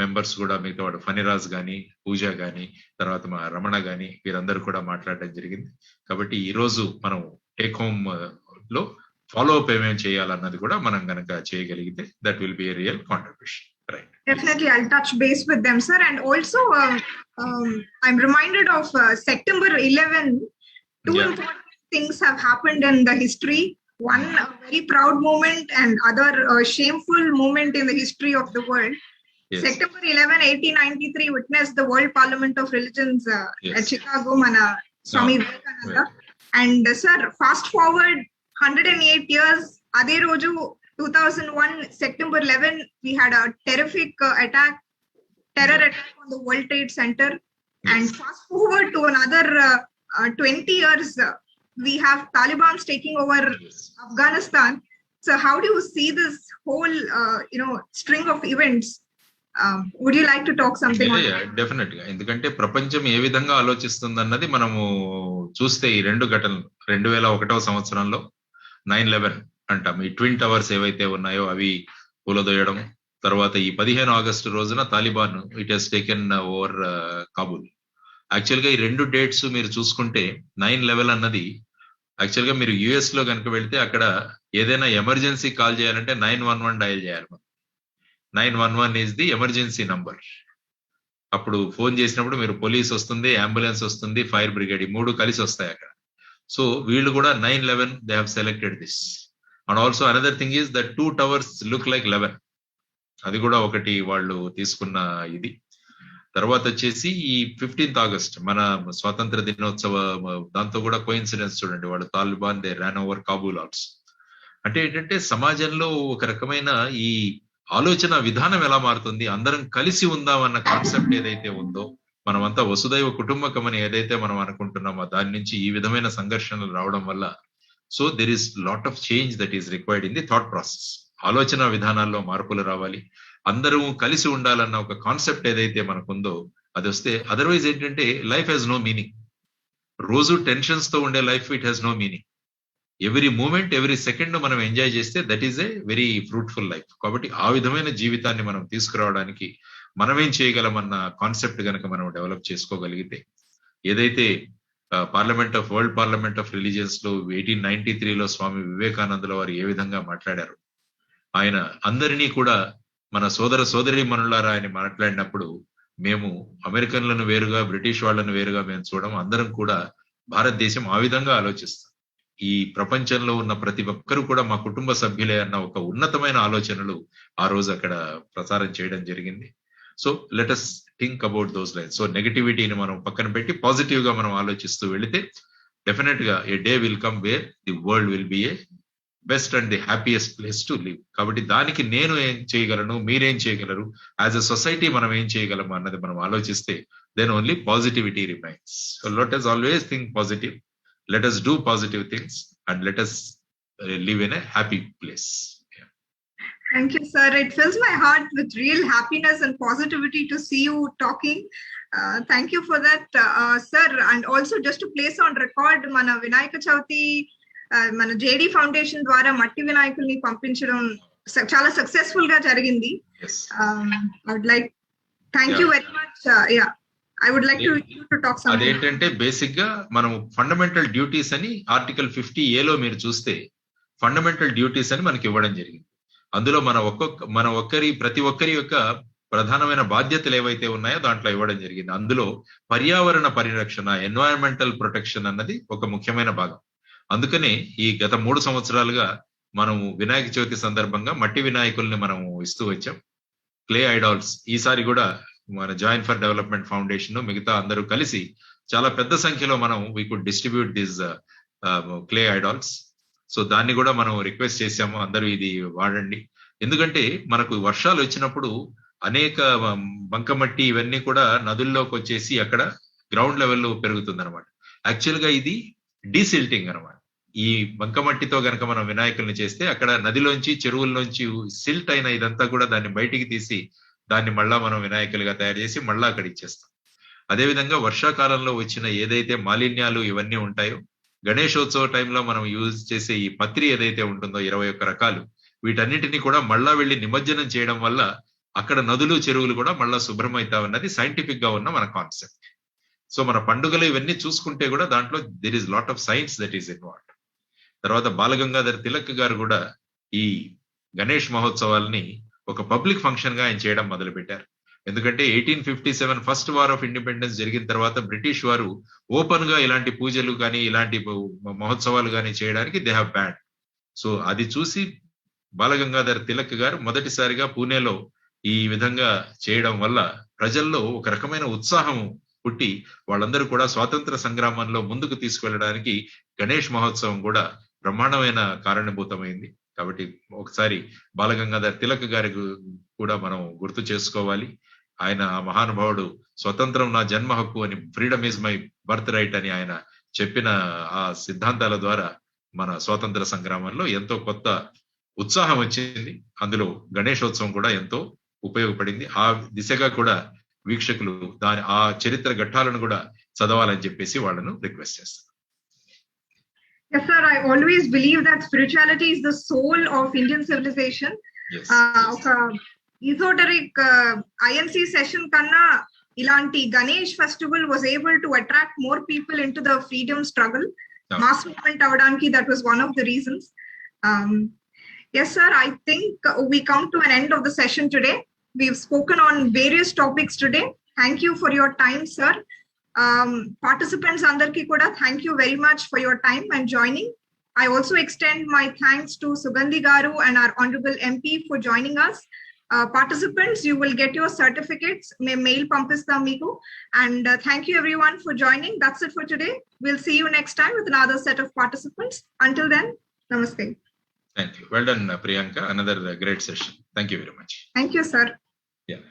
మెంబర్స్ కూడా మిగతా వాడు ఫణిరాజ్ గాని, పూజ గాని, తర్వాత మా రమణ గాని వీరందరూ కూడా మాట్లాడడం జరిగింది. కాబట్టి ఈ రోజు మనం టేక్ హోమ్ లో ఫాలో అప్ ఏమేమి చేయాలన్నది కూడా మనం గనక చేయగలిగితే that will be a real contribution. Right. Definitely, I'll touch base with them, sir. And also, I'm reminded of September 11. Two important things have happened in the history. One, a very proud moment, and other, shameful moment in the history of the world. Yes. September 11, 1893 witnessed the World Parliament of Religions at Chicago, Mana Swami Vivekananda. And sir, fast forward 108 years, Ade Roju, 2001, September 11, we had a terrific terror attack on the World Trade Center. Yes. And fast forward to another 20 years, we have Taliban taking over Afghanistan. So how do you see this whole, string of events? Would you like to talk something on that? Definitely. ఎందుకంటే ప్రపంచం ఏ విధంగా ఆలోచిస్తుంది అన్నది మనము చూస్తే ఈ రెండు ఘటనలు 2001వ సంవత్సరంలో 9/11 అంటాం. ఈ ట్విన్ టవర్స్ ఏవైతే ఉన్నాయో అవి కూలదోయడం, తర్వాత ఈ 15 ఆగస్టు రోజున Taliban it has taken over Kabul. Actual గా ఈ రెండు డేట్స్ మీరు చూసుకుంటే 9/11 అన్నది యాక్చువల్ గా మీరు యుఎస్ లో కనుక వెళ్తే అక్కడ ఏదైనా ఎమర్జెన్సీ కాల్ చేయాలంటే 911 డయల్ చేయాలి. 911 ఈజ్ ది ఎమర్జెన్సీ నంబర్. అప్పుడు ఫోన్ చేసినప్పుడు మీరు పోలీస్ వస్తుంది, అంబులెన్స్ వస్తుంది, ఫైర్ బ్రిగేడ్, ఈ మూడు కలిసి వస్తాయి అక్కడ. సో వీళ్ళు కూడా 9/11 they have selected this. And also another thing is that 2 towers look like 11. అది కూడా ఒకటి వాళ్ళు తీసుకున్న ఇది. తర్వాత వచ్చేసి ఈ 15th ఆగస్ట్ మన స్వాతంత్ర దినోత్సవ దాంతో కూడా కోఇన్సిడెన్స్ చూడండి, వాళ్ళు Taliban they ran over Kabul also. అంటే ఏంటంటే సమాజంలో ఒక రకమైన ఈ ఆలోచన విధానం ఎలా మారుతుంది, అందరం కలిసి ఉందామన్న కాన్సెప్ట్ ఏదైతే ఉందో, మనమంతా వసుదైవ కుటుంబకం అని ఏదైతే మనం అనుకుంటున్నామో దాని నుంచి ఈ విధమైన సంఘర్షణలు రావడం వల్ల so there is lot of change that is required in the thought process. ఆలోచన విధానాల్లో మార్పులు రావాలి, అందరూ కలిసి ఉండాలన్న ఒక కాన్సెప్ట్ ఏదైతే మనకుందో అది వస్తే, అదర్వైజ్ ఏంటంటే లైఫ్ హ్యాస్ నో మీనింగ్. రోజు టెన్షన్స్ తో ఉండే life it has no meaning. Every moment, every second మనం ఎంజాయ్ చేస్తే that is a very fruitful life. కాబట్టి ఆ విధమైన జీవితాన్ని మనం తీసుకురావడానికి మనమేం చేయగలమన్న కాన్సెప్ట్ కనుక మనం డెవలప్ చేసుకోగలిగితే, ఏదైతే వరల్డ్ పార్లమెంట్ ఆఫ్ రిలీజియన్స్ లో 1893లో స్వామి వివేకానందుల వారు ఏ విధంగా మాట్లాడారు, ఆయన అందరినీ కూడా మన సోదరి మనులారా ఆయన మాట్లాడినప్పుడు మేము అమెరికన్లను వేరుగా, బ్రిటిష్ వాళ్ళను వేరుగా మేము చూడం, అందరం కూడా భారతదేశం ఆ విధంగా ఆలోచిస్తాం. ఈ ప్రపంచంలో ఉన్న ప్రతి ఒక్కరు కూడా మా కుటుంబ సభ్యులే అన్న ఒక ఉన్నతమైన ఆలోచనలు ఆ రోజు అక్కడ ప్రచారం చేయడం జరిగింది. So let us think about those lines. So నెగటివిటీని మనం పక్కన పెట్టి పాజిటివ్ గా మనం ఆలోచిస్తూ వెళితే డెఫినెట్ గా a day will come where the world will be a best and the happiest place to live. కాబట్టి దానికి నేను ఏం చేయగలను, మీరేం చేయగలరు, యాజ్ అ సొసైటీ మనం ఏం చేయగలము అన్నది మనం ఆలోచిస్తే then only positivity remains. So let us always think positive, let us do positive things, and let us live in a happy place. Yeah. Thank you, sir. It fills my heart with real happiness and positivity to see you talking. Thank you for that, sir. And also just to place on record, మన వినాయక చవితి మన జేడి ఫౌండేషన్ ద్వారా మట్టి వినాయకుల్ని పంపించడం చాలా సక్సెస్ఫుల్ గా జరిగింది. I would like thank you very much. I would like you to talk something. అదేంటంటే బేసిక్ గా మనం ఫండమెంటల్ డ్యూటీస్ అని ఆర్టికల్ 50A లో మీరు చూస్తే ఫండమెంటల్ డ్యూటీస్ అని మనకి ఇవ్వడం జరిగింది. అందులో ప్రతి ఒక్కరి యొక్క ప్రధానమైన బాధ్యతలు ఏవైతే ఉన్నాయో దాంట్లో ఇవ్వడం జరిగింది. అందులో పర్యావరణ పరిరక్షణ, ఎన్వైరన్మెంటల్ ప్రొటెక్షన్ అన్నది ఒక ముఖ్యమైన భాగం. అందుకనే ఈ గత 3 సంవత్సరాలుగా మనం వినాయక చవితి సందర్భంగా మట్టి వినాయకుల్ని మనం ఇస్తూ వచ్చాం. క్లే ఐడాల్స్ ఈసారి కూడా మన జాయిన్ ఫర్ డెవలప్మెంట్ ఫౌండేషన్ మిగతా అందరూ కలిసి చాలా పెద్ద సంఖ్యలో మనం we could distribute this clay idols. So దాన్ని కూడా మనం రిక్వెస్ట్ చేశాము, అందరూ ఇది వాడండి. ఎందుకంటే మనకు వర్షాలు వచ్చినప్పుడు అనేక బంకమట్టి ఇవన్నీ కూడా నదుల్లోకి వచ్చేసి అక్కడ గ్రౌండ్ లెవెల్లో పెరుగుతుంది అనమాట. యాక్చువల్ గా ఇది డీసిల్టింగ్ అనమాట. ఈ బంకమట్టితో గనక మనం వినాయకుల్ని చేస్తే అక్కడ నదిలోంచి చెరువుల్లోంచి సిల్ట్ అయిన ఇదంతా కూడా దాన్ని బయటికి తీసి దాన్ని మళ్ళా మనం వినాయకులుగా తయారు చేసి మళ్ళా అక్కడ ఇచ్చేస్తాం. అదేవిధంగా వర్షాకాలంలో వచ్చిన ఏదైతే మాలిన్యాలు ఇవన్నీ ఉంటాయో, గణేశోత్సవ టైంలో మనం యూజ్ చేసే ఈ పత్రి ఏదైతే ఉంటుందో 21 రకాలు, వీటన్నిటిని కూడా మళ్ళా వెళ్ళి నిమజ్జనం చేయడం వల్ల అక్కడ నదులు చెరువులు కూడా మళ్ళా శుభ్రమవుతావన్నది సైంటిఫిక్ గా ఉన్న మన కాన్సెప్ట్. సో మన పండుగలు ఇవన్నీ చూసుకుంటే కూడా దాంట్లో there is lot of science that is involved. తర్వాత బాలగంగాధర్ తిలక్ గారు కూడా ఈ గణేష్ మహోత్సవాల్ని ఒక పబ్లిక్ ఫంక్షన్ గా ఆయన చేయడం మొదలు పెట్టారు. ఎందుకంటే 1857 ఫస్ట్ వార్ ఆఫ్ ఇండిపెండెన్స్ జరిగిన తర్వాత బ్రిటిష్ వారు ఓపెన్ గా ఇలాంటి పూజలు కానీ ఇలాంటి మహోత్సవాలు కానీ చేయడానికి దే హ్యావ్ బ్యాన్. సో అది చూసి బాలగంగాధర్ తిలక్ గారు మొదటిసారిగా పూణేలో ఈ విధంగా చేయడం వల్ల ప్రజల్లో ఒక రకమైన ఉత్సాహం పుట్టి వాళ్ళందరూ కూడా స్వాతంత్ర సంగ్రామంలో ముందుకు తీసుకువెళ్ళడానికి గణేష్ మహోత్సవం కూడా బ్రహ్మాండమైన కారణభూతమైంది. కాబట్టి ఒకసారి బాలగంగాధర్ తిలక్ గారి కూడా మనం గుర్తు చేసుకోవాలి. ఆయన ఆ మహానుభావుడు స్వతంత్రం నా జన్మ హక్కు అని, freedom is my birth right అని ఆయన చెప్పిన ఆ సిద్ధాంతాల ద్వారా మన స్వాతంత్ర సంగ్రామంలో ఎంతో కొత్త ఉత్సాహం వచ్చింది. అందులో గణేశోత్సవం కూడా ఎంతో ఉపయోగపడింది. ఆ దిశగా కూడా వీక్షకులు ఆ చరిత్ర ఘట్టాలను కూడా చదవాలని చెప్పేసి వాళ్ళను రిక్వెస్ట్ చేస్తారు. Yes, sir. I always believe that spirituality is the soul of Indian civilization. Yes. ఒక esoteric INC session కన్నా ఇలాంటి Ganesh festival was able to attract more people into the freedom struggle. Mass movement avadانకి that was one of the reasons. Yes, sir. I think we come to an end of the session today. We've spoken on various topics today. Thank you for your time, sir. Participants andarki kuda thank you very much for your time and joining. I also extend my thanks to Sugandhi Garu and our Honorable MP for joining us. Participants, you will get your certificates. Mail pampistam meeku. And thank you everyone for joining. That's it for today. We'll see you next time with another set of participants. Until then, namaste. Thank you. Well done, Priyanka. Another great session. Thank you very much. Thank you, sir. Yeah.